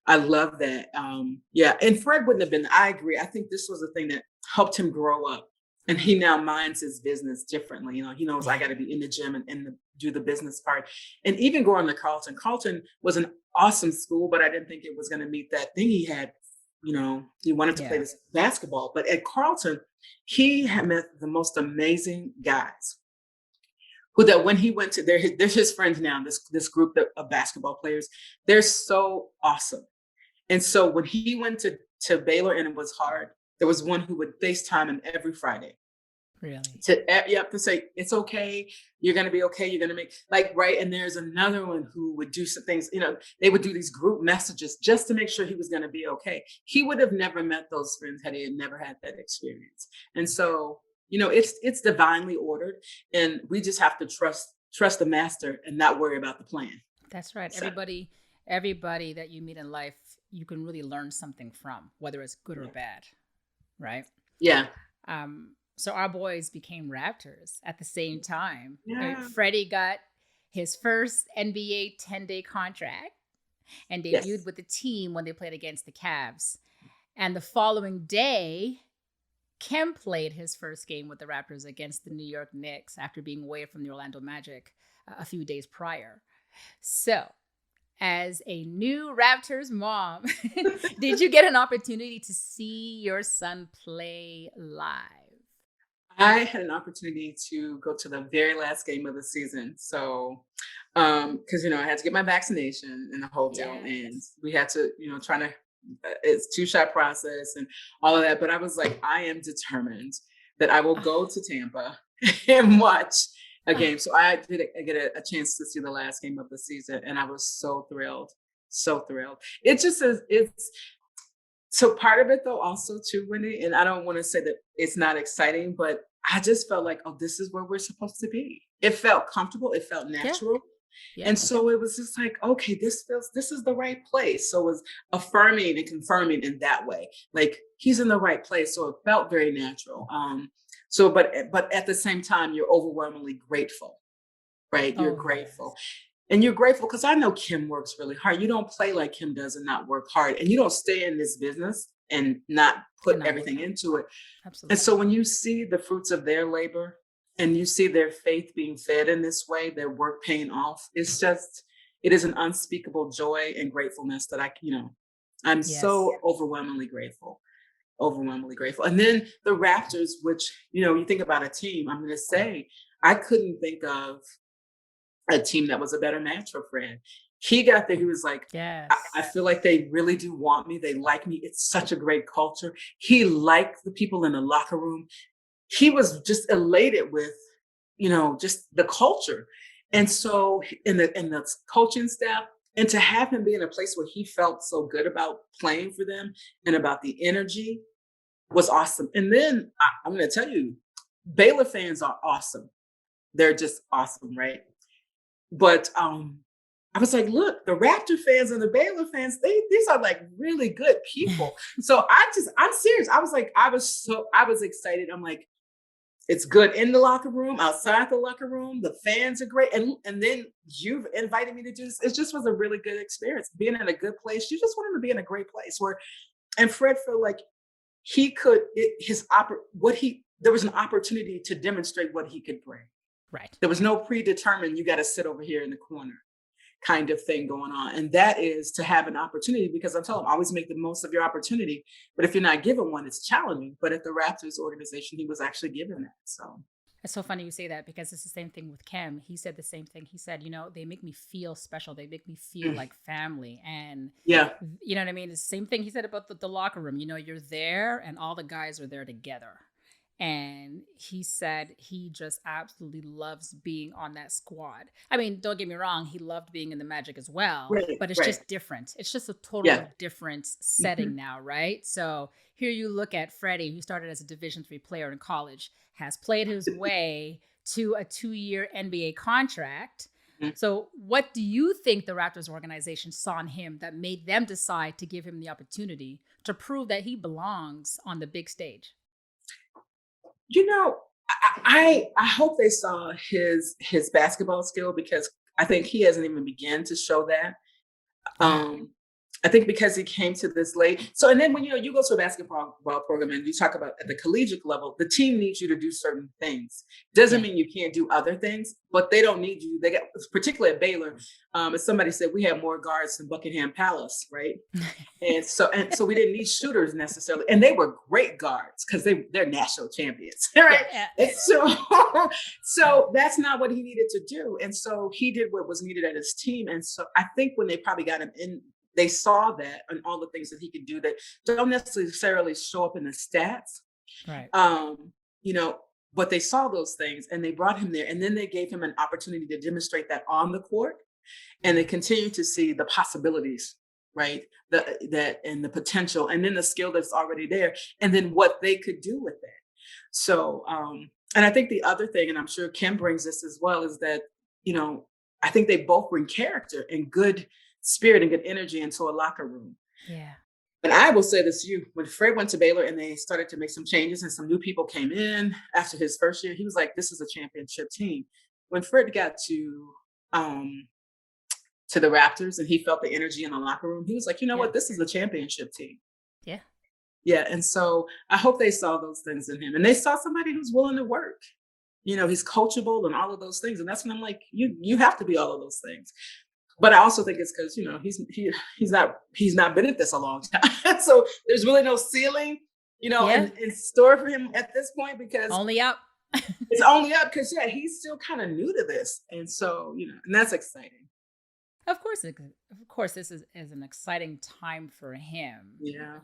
I love that. And Fred wouldn't have been, I agree. I think this was the thing that helped him grow up. And he now minds his business differently. He knows I got to be in the gym and do the business part. And even going to Carleton. Carleton was an awesome school, but I didn't think it was going to meet that thing he had. He wanted to play this basketball. But at Carleton, he had met the most amazing guys. That when he went to, they're his friends now, this group of basketball players, they're so awesome. And so when he went to Baylor and it was hard, there was one who would FaceTime him every Friday. Really? To say it's okay, you're gonna be okay, you're gonna make like right. And there's another one who would do some things, they would do these group messages just to make sure he was gonna be okay. He would have never met those friends had he had never had that experience. And so, it's divinely ordered, and we just have to trust the master and not worry about the plan. That's right. So Everybody that you meet in life, you can really learn something from, whether it's good or yeah. bad, right? Yeah. So our boys became Raptors at the same time. Yeah. Freddie got his first NBA 10-day contract and debuted Yes. with the team when they played against the Cavs. And the following day, Kim played his first game with the Raptors against the New York Knicks after being waived from the Orlando Magic a few days prior. So, as a new Raptors mom, did you get an opportunity to see your son play live? I had an opportunity to go to the very last game of the season. So, because I had to get my vaccination in the whole deal, and Yes. we had to, trying to, it's 2-shot process and all of that. But I was like, I am determined that I will go Ah, to Tampa and watch a ah, game. So I did get a chance to see the last game of the season, and I was so thrilled, so thrilled. It just is. It's so part of it though, also too, Wendy, and I don't want to say that it's not exciting, but I just felt like, oh, this is where we're supposed to be. It felt comfortable, it felt yeah, natural. yeah. And so it was just like, okay, this is the right place. So it was affirming and confirming in that way. Like he's in the right place. So it felt very natural. But at the same time, you're overwhelmingly grateful, right? You're Oh, grateful. yes. And you're grateful because I know Kim works really hard. You don't play like Kim does and not work hard. And you don't stay in this business and not put And not work everything out. into it. And so Absolutely. when you see the fruits of their labor and you see their faith being fed in this way, their work paying off, it is an unspeakable joy and gratefulness that I'm Yes. so overwhelmingly grateful. And then the Raptors, which, you think about a team, I'm going to say, I couldn't think of a team that was a better match for Fred. He got there. He was like, I Yes. feel like they really do want me. They like me. It's such a great culture. He liked the people in the locker room. He was just elated with, just the culture. And so in the coaching staff, and to have him be in a place where he felt so good about playing for them and about the energy was awesome. And then I'm going to tell you, Baylor fans are awesome. They're just awesome, right? But I was like, look, the Raptor fans and the Baylor fans, these are like really good people. So I'm serious. I was like, I was excited. I'm like, it's good in the locker room, outside the locker room. The fans are great. And then you've invited me to do this. It just was a really good experience. Being in a good place. You just want him to be in a great place where and Fred felt like he could there was an opportunity to demonstrate what he could bring. Right. There was no predetermined, you got to sit over here in the corner kind of thing going on. And that is to have an opportunity because I'm telling him, always make the most of your opportunity. But if you're not given one, it's challenging. But at the Raptors organization, he was actually given that. So, It's so funny you say that because it's the same thing with Kim. He said the same thing. He said, they make me feel special. They make me feel mm, like family. And yeah. you know what I mean? It's the same thing he said about the locker room. You're there and all the guys are there together. And he said he just absolutely loves being on that squad. I mean, don't get me wrong, he loved being in the Magic as well, Right. but it's Right. just different. It's just a totally Yeah. different setting Mhm. now, right? So here you look at Freddie, who started as a Division III player in college, has played his way to a 2-year NBA contract. Mhm. So, what do you think the Raptors organization saw in him that made them decide to give him the opportunity to prove that he belongs on the big stage? You know, I hope they saw his basketball skill because I think he hasn't even begun to show that. Yeah. Um, I think because he came to this late. So, and then when you go to a basketball program and you talk about at the collegiate level, the team needs you to do certain things. Doesn't Yeah. mean you can't do other things, but they don't need you. They got particularly at Baylor. As somebody said, we have more guards than Buckingham Palace, right? And so we didn't need shooters necessarily, and they were great guards because they're national champions, right? Yeah. And so so that's not what he needed to do, and so he did what was needed at his team. And so I think when they probably got him in, they saw that and all the things that he could do that don't necessarily show up in the stats. Right. Um, you know. but they saw those things and they brought him there, and then they gave him an opportunity to demonstrate that on the court, and they continue to see the possibilities, right? That and the potential, and then the skill that's already there, and then what they could do with it. So, and I think the other thing, and I'm sure Kim brings this as well, is that, I think they both bring character and good spirit and good energy into a locker room. Yeah. And I will say this to you, when Fred went to Baylor and they started to make some changes and some new people came in after his first year, he was like, this is a championship team. When Fred got to the Raptors and he felt the energy in the locker room, he was like, you know what, this is a championship team. Yeah. Yeah. And so I hope they saw those things in him, and they saw somebody who's willing to work. He's coachable and all of those things. And that's when I'm like, you have to be all of those things. But I also think it's because, he's not been at this a long time. So there's really no ceiling, in store for him at this point, because only up. It's only up because he's still kind of new to this. And so, and that's exciting. Of course, this is an exciting time for him. Yeah.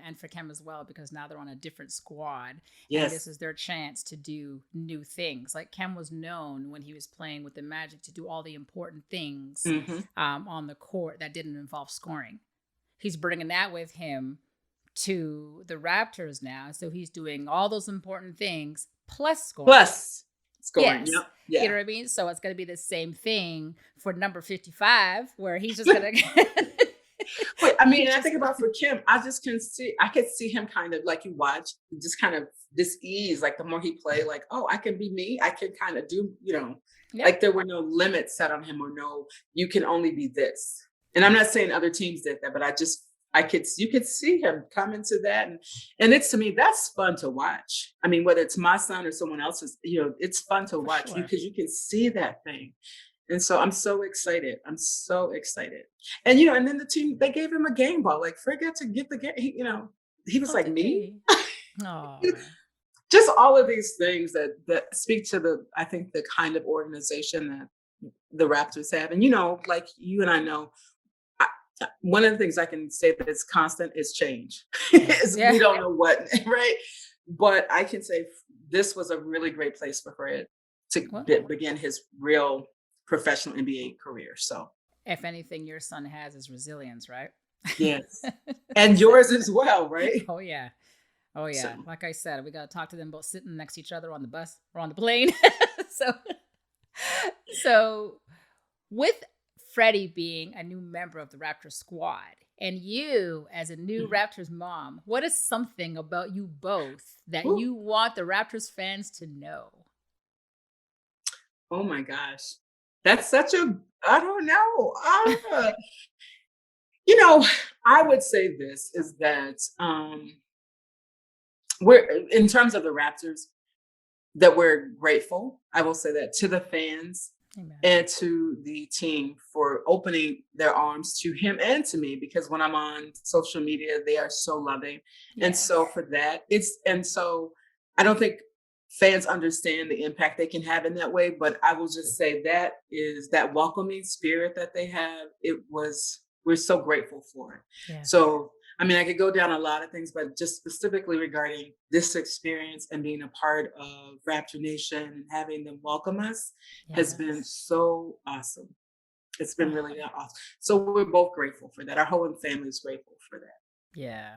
And for Kim as well, because now they're on a different squad. Yes. And this is their chance to do new things. Like Kim was known when he was playing with the Magic to do all the important things on the court that didn't involve scoring. He's bringing that with him to the Raptors now. So he's doing all those important things plus scoring. Plus scoring. Yes. Yep. Yeah. You know what I mean? So it's going to be the same thing for number 55, where he's just going to. But I mean, I think about for Kim, I could see him kind of like, you watch, just kind of this ease, like the more he played, like, oh, I can be me. I can kind of do, like there were no limits set on him, or no, you can only be this. And I'm not saying other teams did that, but you could see him come into that. And it's, to me, that's fun to watch. I mean, whether it's my son or someone else's, it's fun to watch because you can see that thing. And so I'm so excited. And and then the team, they gave him a game ball. Like Fred got to get the game, he was like, me. Just all of these things that speak to I think the kind of organization that the Raptors have. And, like you and I know, one of the things I can say that is constant is change. We don't know what, right? But I can say this was a really great place for Fred to begin his real professional NBA career. So, if anything, your son has is resilience, right? Yes, and yours as well, right? Oh yeah. So, like I said, we got to talk to them both sitting next to each other on the bus or on the plane. So with Freddie being a new member of the Raptors squad, and you as a new Raptors mom, what is something about you both that you want the Raptors fans to know? Oh my gosh. That's I don't know. I would say this is that we're, in terms of the Raptors, that we're grateful. I will say that to the fans. Amen. And to the team for opening their arms to him and to me, because when I'm on social media, they are so loving. Yes. And so for that, I don't think fans understand the impact they can have in that way, but I will just say that is that welcoming spirit that they have. We're so grateful for it. Yeah. So, I mean, I could go down a lot of things, but just specifically regarding this experience and being a part of Raptor Nation and having them welcome us has been so awesome. It's been really awesome. So we're both grateful for that. Our whole family is grateful for that. Yeah.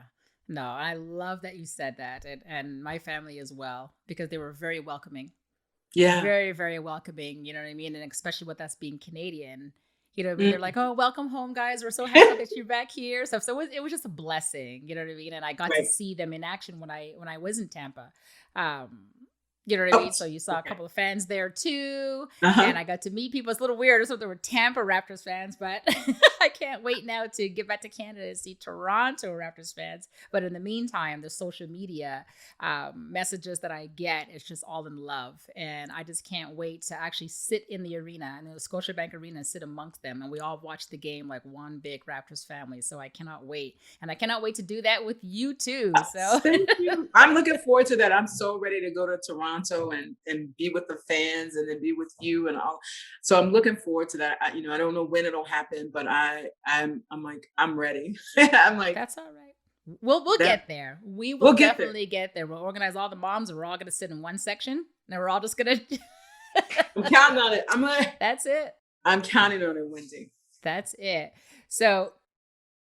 No, I love that you said that. And my family as well, because they were very welcoming. Yeah. Very, very welcoming. You know what I mean? And especially with us being Canadian. You know what I mean? They're like, oh, welcome home, guys. We're so happy that you're back here. So it was just a blessing. You know what I mean? And I got to see them in action when I was in Tampa. You know what I mean? So you saw a couple of fans there too. And I got to meet people. It's a little weird. So there were Tampa Raptors fans, but I can't wait now to get back to Canada and see Toronto Raptors fans. But in the meantime, the social media messages that I get, it's just all in love. And I just can't wait to actually sit in the arena, in the Scotiabank Arena, and sit amongst them. And we all watch the game like one big Raptors family. So I cannot wait. And I cannot wait to do that with you too. So thank you. I'm looking forward to that. I'm so ready to go to Toronto and be with the fans and then be with you and all. So I'm looking forward to that. I don't know when it'll happen, but I'm like, I'm ready. I'm like, that's all right. We'll That get there. We will we'll get there. definitely get there. We'll organize all the moms and we're all gonna sit in one section and we're all just gonna I'm counting on it. That's it. I'm counting on it, Wendy. That's it. So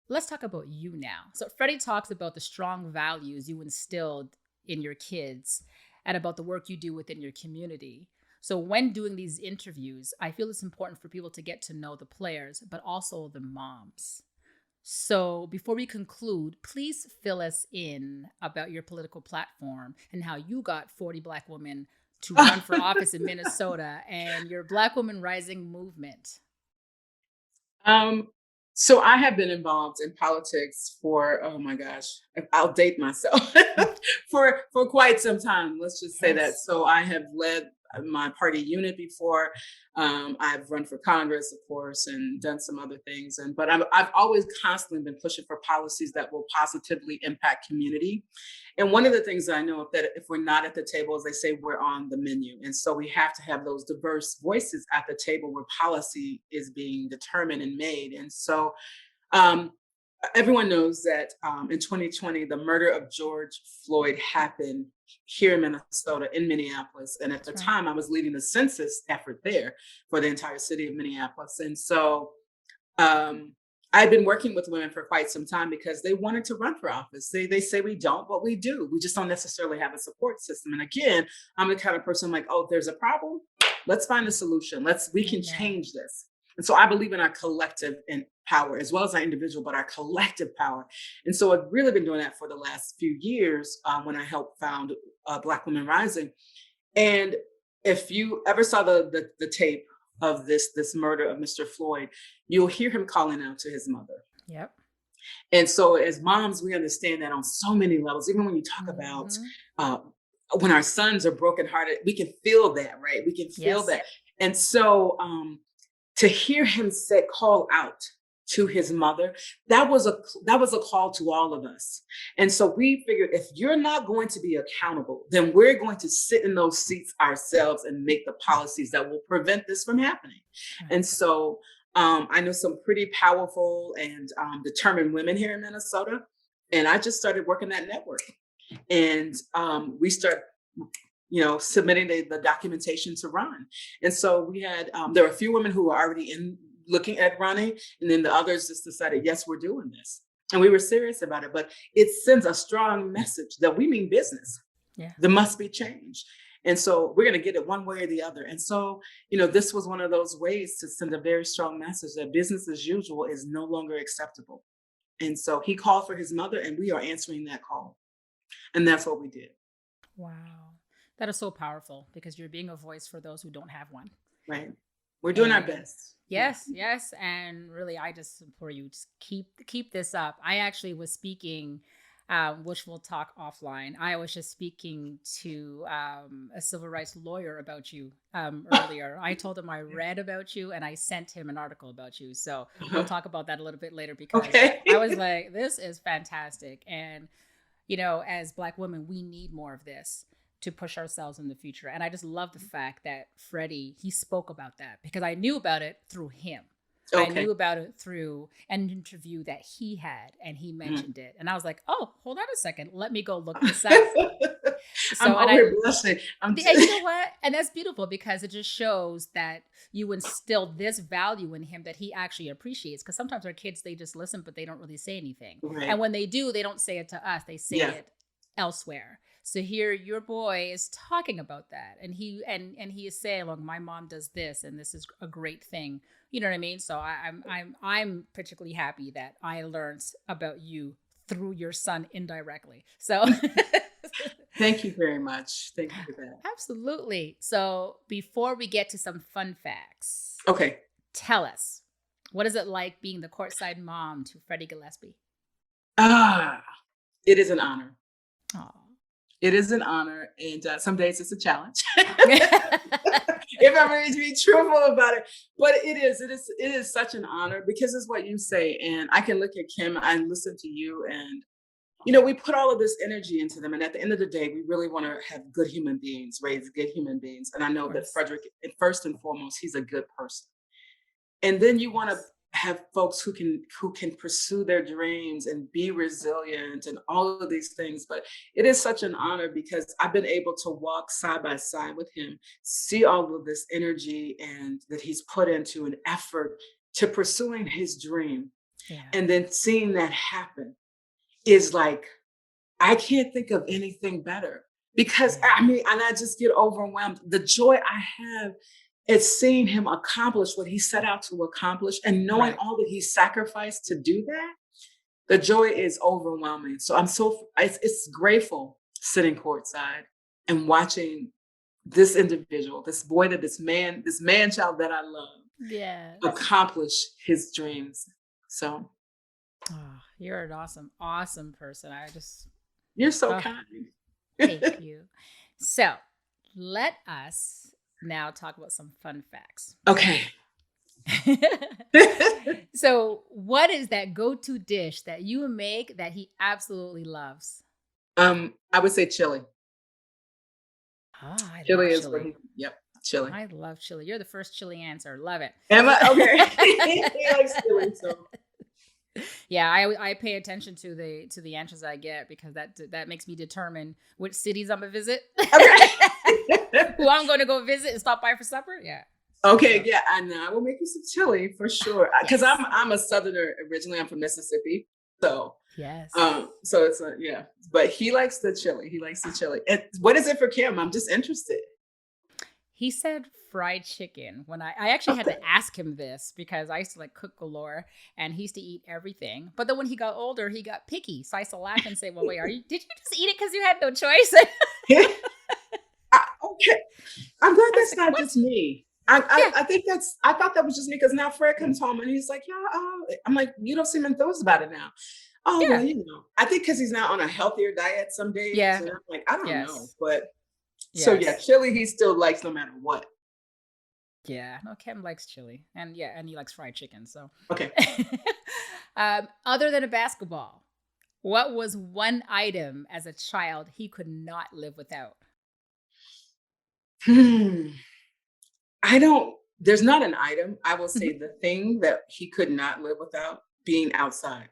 let's talk about you now. So Freddie talks about the strong values you instilled in your kids and about the work you do within your community. So when doing these interviews, I feel it's important for people to get to know the players, but also the moms. So before we conclude, please fill us in about your political platform and how you got 40 Black women to run for office in Minnesota and your Black Women Rising movement. So I have been involved in politics for, oh my gosh, I'll date myself for quite some time. Let's just say that. Yes. So I have led my party unit before. I've run for Congress, of course, and done some other things. But I've always constantly been pushing for policies that will positively impact community. And one of the things that I know that if we're not at the table, as they say, we're on the menu. And so we have to have those diverse voices at the table where policy is being determined and made. And so um, everyone knows that in 2020, the murder of George Floyd happened here in Minnesota, in Minneapolis. And at the time, I was leading the census effort there for the entire city of Minneapolis. And so I've been working with women for quite some time because they wanted to run for office. They say we don't, but we do. We just don't necessarily have a support system. And again, I'm the kind of person like, oh, there's a problem. Let's find a solution. We can change this. And so I believe in our collective power as well as our individual, but our collective power. And so I've really been doing that for the last few years when I helped found Black Women Rising. And if you ever saw the tape of this murder of Mr. Floyd, you'll hear him calling out to his mother. Yep. And so as moms, we understand that on so many levels, even when you talk about when our sons are brokenhearted, we can feel that, right? We can feel that. And so to hear him call out to his mother, that was a call to all of us. And so we figured if you're not going to be accountable, then we're going to sit in those seats ourselves and make the policies that will prevent this from happening. And so I know some pretty powerful and determined women here in Minnesota. And I just started working that network. And we start submitting the documentation to run. And so we had, there were a few women who were already looking at running, and then the others just decided, yes, we're doing this. And we were serious about it, but it sends a strong message that we mean business. Yeah. There must be change. And so we're going to get it one way or the other. And so, this was one of those ways to send a very strong message that business as usual is no longer acceptable. And so he called for his mother, and we are answering that call. And that's what we did. Wow. That is so powerful because you're being a voice for those who don't have one. Right. We're doing our best. Yes. And really, I just implore you, just keep this up. I actually was speaking, which we'll talk offline. I was just speaking to a civil rights lawyer about you earlier. I told him I read about you and I sent him an article about you. So we'll talk about that a little bit later because I was like, this is fantastic. And, as Black women, we need more of this to push ourselves in the future. And I just love the fact that Freddie, he spoke about that because I knew about it through him. I knew about it through an interview that he had and he mentioned it. And I was like, oh, hold on a second. Let me go look this up. I'm over blushing. And you know what? And that's beautiful because it just shows that you instilled this value in him that he actually appreciates. Because sometimes our kids, they just listen, but they don't really say anything. Right. And when they do, they don't say it to us. They say it elsewhere. So here your boy is talking about that. And he is saying, look, my mom does this and this is a great thing. You know what I mean? So I'm particularly happy that I learned about you through your son indirectly. So thank you very much. Thank you for that. Absolutely. So before we get to some fun facts. Okay. Tell us, what is it like being the courtside mom to Freddie Gillespie? It is an honor. Oh. It is an honor, and some days it's a challenge. If I'm ready to be truthful about it, but it is such an honor because it's what you say, and I can look at Kim and listen to you, and we put all of this energy into them, and at the end of the day, we really want to have good human beings, raise good human beings, and I know that Frederick, first and foremost, he's a good person, and then you want to have folks who can pursue their dreams and be resilient and all of these things. But it is such an honor because I've been able to walk side by side with him, see all of this energy and that he's put into an effort to pursuing his dream, Yeah. and then seeing that happen is like, I can't think of anything better because Yeah. I mean, and I just get overwhelmed. The joy I have is seeing him accomplish what he set out to accomplish and knowing Right. all that he sacrificed to do that. The joy is overwhelming. So it's grateful sitting courtside and watching this individual, this boy that this man child that I love Yes. accomplish his dreams. So Oh, you're an awesome person. you're so Oh, kind. thank you. So let us now talk about some fun facts. Okay. So, what is that go-to dish that you make that he absolutely loves? I would say chili. Oh, I Chili love is what chili. yep, chili. I love chili. You're the first chili answer. Love it. Am I okay? He likes chili, so Yeah, I pay attention to the answers I get because that makes me determine which cities I'm gonna visit, okay. who I'm going to go visit and stop by for supper. Yeah. Okay, So yeah, I will make you some chili for sure. Because yes, I'm a southerner originally. I'm from Mississippi. So yes. so it's a yeah. But he likes the chili. He likes the chili. And what is it for Kim? I'm just interested. He said fried chicken when I actually had to ask him this because I used to like cook galore and he used to eat everything. But then when he got older, he got picky. So I used to laugh and say, well, wait, did you just eat it because you had no choice? Okay. I'm glad I was that's like, not what? just me. Yeah, I think I thought that was just me because now Fred comes home and he's like, yeah, I'm like, you don't seem enthused about it now. Oh, well, yeah, I think because he's now on a healthier diet some days. yeah, And I'm like, I don't know. yes, But so yeah, yes. chili he still likes no matter what. Yeah, no, Kim likes chili, and yeah, and he likes fried chicken. So, Okay. other than a basketball, what was one item as a child he could not live without? Hmm. There's not an item. I will Mhm. say the thing that he could not live without being outside.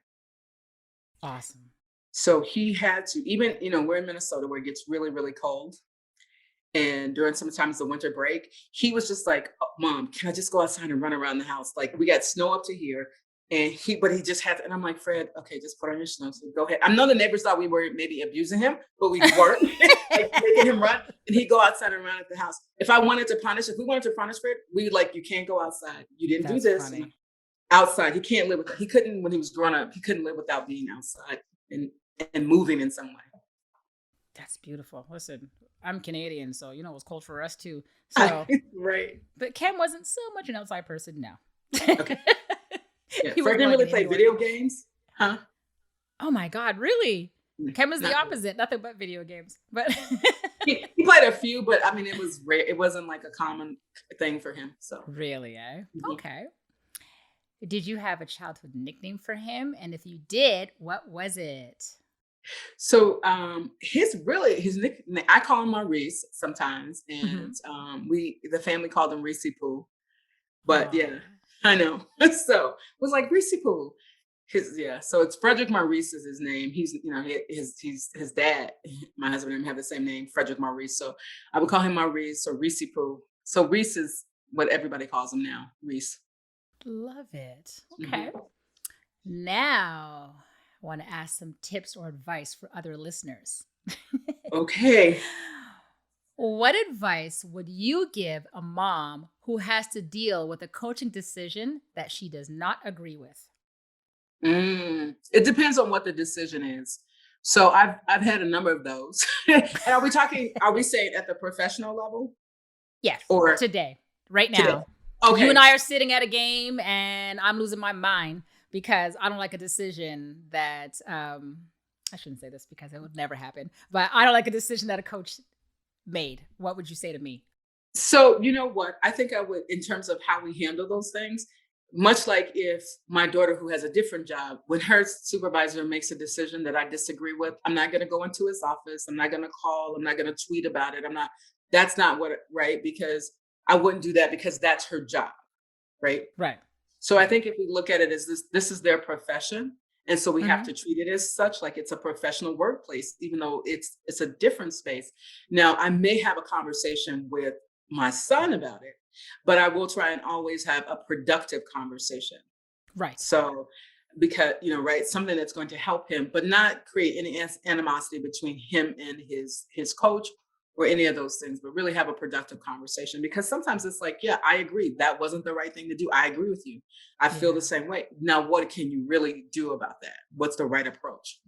Awesome. So he had to, even, we're in Minnesota where it gets really, really cold. And during sometimes the winter break, he was just like, "Oh, Mom, can I just go outside and run around the house? Like we got snow up to here." And but he just had to, and I'm like, Fred, okay, just put on your snowsuit. Go ahead. I know the neighbors thought we were maybe abusing him, but we weren't. Like making him run. And he'd go outside and run at the house. If we wanted to punish Fred, we like, you can't go outside. You didn't do That's this. funny. Outside. He can't live with it. He couldn't when he was growing up, he couldn't live without being outside and moving in some way. That's beautiful. Listen, I'm Canadian, so it was cold for us too. So, Right. but Cam wasn't so much an outside person. No, Okay. Yeah. he Fred was didn't more like really an play indoor. video games. Huh? Oh my God, really? Cam is the Not really. opposite. Nothing but video games. But He played a few, but I mean, it was rare. It wasn't like a common thing for him. So, really, eh? mhm. Okay. Did you have a childhood nickname for him? And if you did, what was it? So his nickname, I call him Maurice sometimes, Mm-hmm. and the family called him Reese Poo. But Oh, yeah, I know. So it was like Reese Poo. So it's Frederick Maurice is his name. He's his dad, my husband and him have the same name, Frederick Maurice. So I would call him Maurice or Reese Poo. So Reese is what everybody calls him now, Reese. love it. Okay. Mhm. Now, I want to ask some tips or advice for other listeners. Okay. What advice would you give a mom who has to deal with a coaching decision that she does not agree with? It depends on what the decision is. So I've had a number of those. And are we saying at the professional level Yes, or today, right today? now. You Okay. and I are sitting at a game and I'm losing my mind because I don't like a decision that I shouldn't say this because it would never happen, but I don't like a decision that a coach made. What would you say to me? So you know what? I think I would, in terms of how we handle those things, much like if my daughter who has a different job, when her supervisor makes a decision that I disagree with, I'm not going to go into his office. I'm not going to call. I'm not going to tweet about it. That's not right? Because I wouldn't do that because that's her job. Right. Right. So I think if we look at it as this is their profession. And so we have Mm-hmm. to treat it as such, like it's a professional workplace, even though it's a different space. Now, I may have a conversation with my son about it, but I will try and always have a productive conversation. Right. So, because, right, something that's going to help him, but not create any animosity between him and his coach or any of those things, but really have a productive conversation. Because sometimes it's like, yeah, I agree. That wasn't the right thing to do. I agree with you. I feel the Yeah. same way. Now, what can you really do about that? What's the right approach?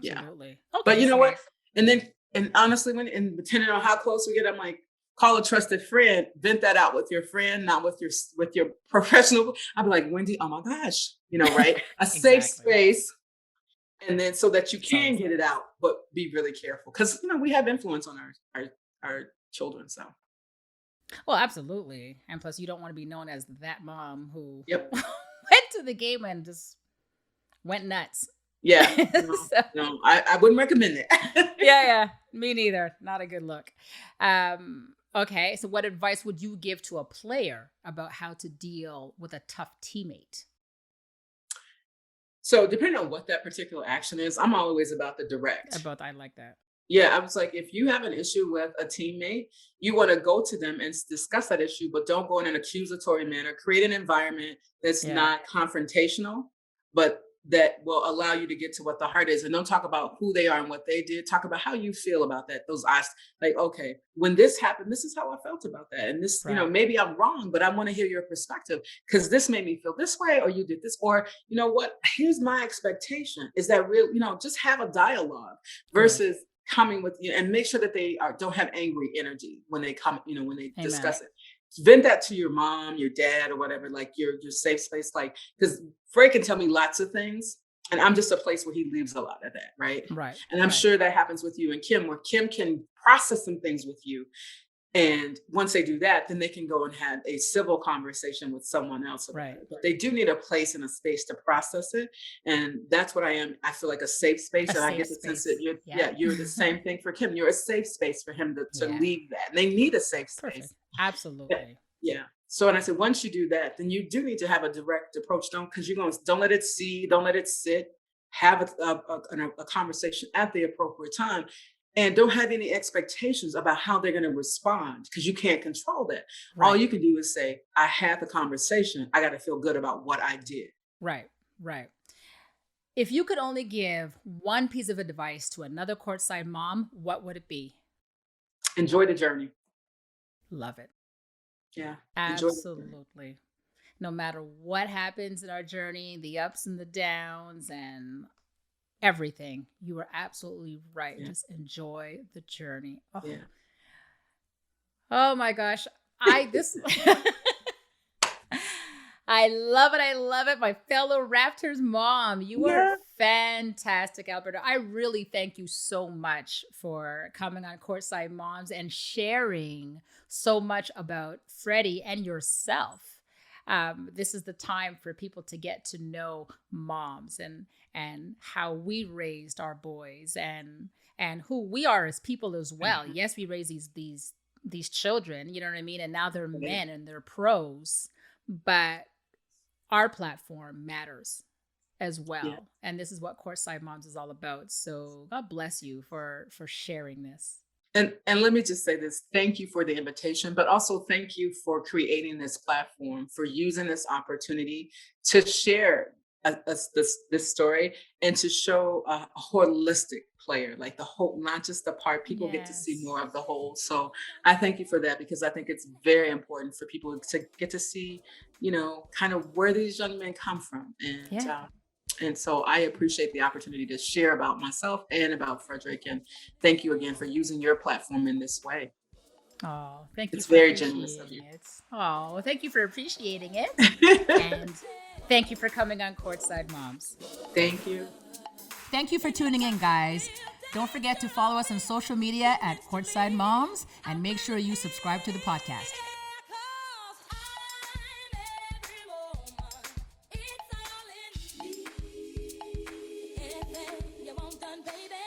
Yeah. Absolutely. But Okay. you know So what? And honestly, depending on how close we get, I'm like, call a trusted friend, vent that out with your friend, not with your professional. I'll be like, Wendy, oh my gosh, right? A safe exactly. space, and then so that you It's can always get it nice. out, but be really careful because we have influence on our children. So Well, absolutely. And plus, you don't want to be known as that mom who yep, went to the game and just went nuts. yeah, no, So, no, I wouldn't recommend it. yeah, me neither. Not a good look. Okay, so what advice would you give to a player about how to deal with a tough teammate? So depending on what that particular action is, I'm always about the direct. About I like that. Yeah, I was like, if you have an issue with a teammate, you want to go to them and discuss that issue, but don't go in an accusatory manner. Create an environment that's Yeah, not confrontational, but that will allow you to get to what the heart is. And don't talk about who they are and what they did. Talk about how you feel about that. Those eyes, like, okay, when this happened, this is how I felt about that. And this, right. maybe I'm wrong, but I want to hear your perspective because this made me feel this way, or you did this, or you know what? Here's my expectation. Is that real? Just have a dialogue Good. versus coming with you and make sure that they don't have angry energy when they come, when they Amen. discuss it. Vent that to your mom, your dad, or whatever, like your safe space. Like, because Fred can tell me lots of things, and I'm just a place where he leaves a lot of that, right? Right, And I'm right, sure that happens with you and Kim, where Kim can process some things with you. And once they do that, then they can go and have a civil conversation with someone else about right. it. But they do need a place and a space to process it. And that's what I am. I feel like a safe space. A And I safe get the sense that space. you're, Yeah. yeah, you're the same thing for Kim. You're a safe space for him to Yeah. leave that. And they need a safe Perfect. space. Yeah. Absolutely. Yeah. So, and I said, once you do that, then you do need to have a direct approach. Because don't let it don't let it sit. Have a conversation at the appropriate time, and don't have any expectations about how they're going to respond because you can't control that. All Right. you can do is say, I had the conversation. I got to feel good about what I did. Right. Right. If you could only give one piece of advice to another courtside mom, what would it be? Enjoy the journey. Love it. Yeah. Enjoy the journey. Absolutely. No matter what happens in our journey, the ups and the downs and everything, you are absolutely right. Yeah. Just enjoy the journey. Yeah. Oh my gosh. I this I love it. I love it. My fellow Raptors mom, you are Yeah. fantastic, Alberta. I really thank you so much for coming on Courtside Moms and sharing so much about Freddie and yourself. This is the time for people to get to know moms and how we raised our boys and who we are as people as well. Mhm. Yes, we raise these children, you know what I mean, and now they're Right. men and they're pros, but our platform matters as Yeah. well. And this is what Courtside Moms is all about. So God bless you for sharing this. And let me just say this, thank you for the invitation, but also thank you for creating this platform, for using this opportunity to share this story and to show a holistic player, like the whole, not just the part. People get to see Yes. more of the whole. So I thank you for that because I think it's very important for people to get to see, kind of where these young men come from. Yeah. And so I appreciate the opportunity to share about myself and about Frederick. And thank you again for using your platform in this way. Oh, thank you It's for very generous of appreciating you. it. Oh, thank you for appreciating it. And thank you for coming on Courtside Moms. Thank you. Thank you for tuning in, guys. Don't forget to follow us on social media at Courtside Moms and make sure you subscribe to the podcast. Baby.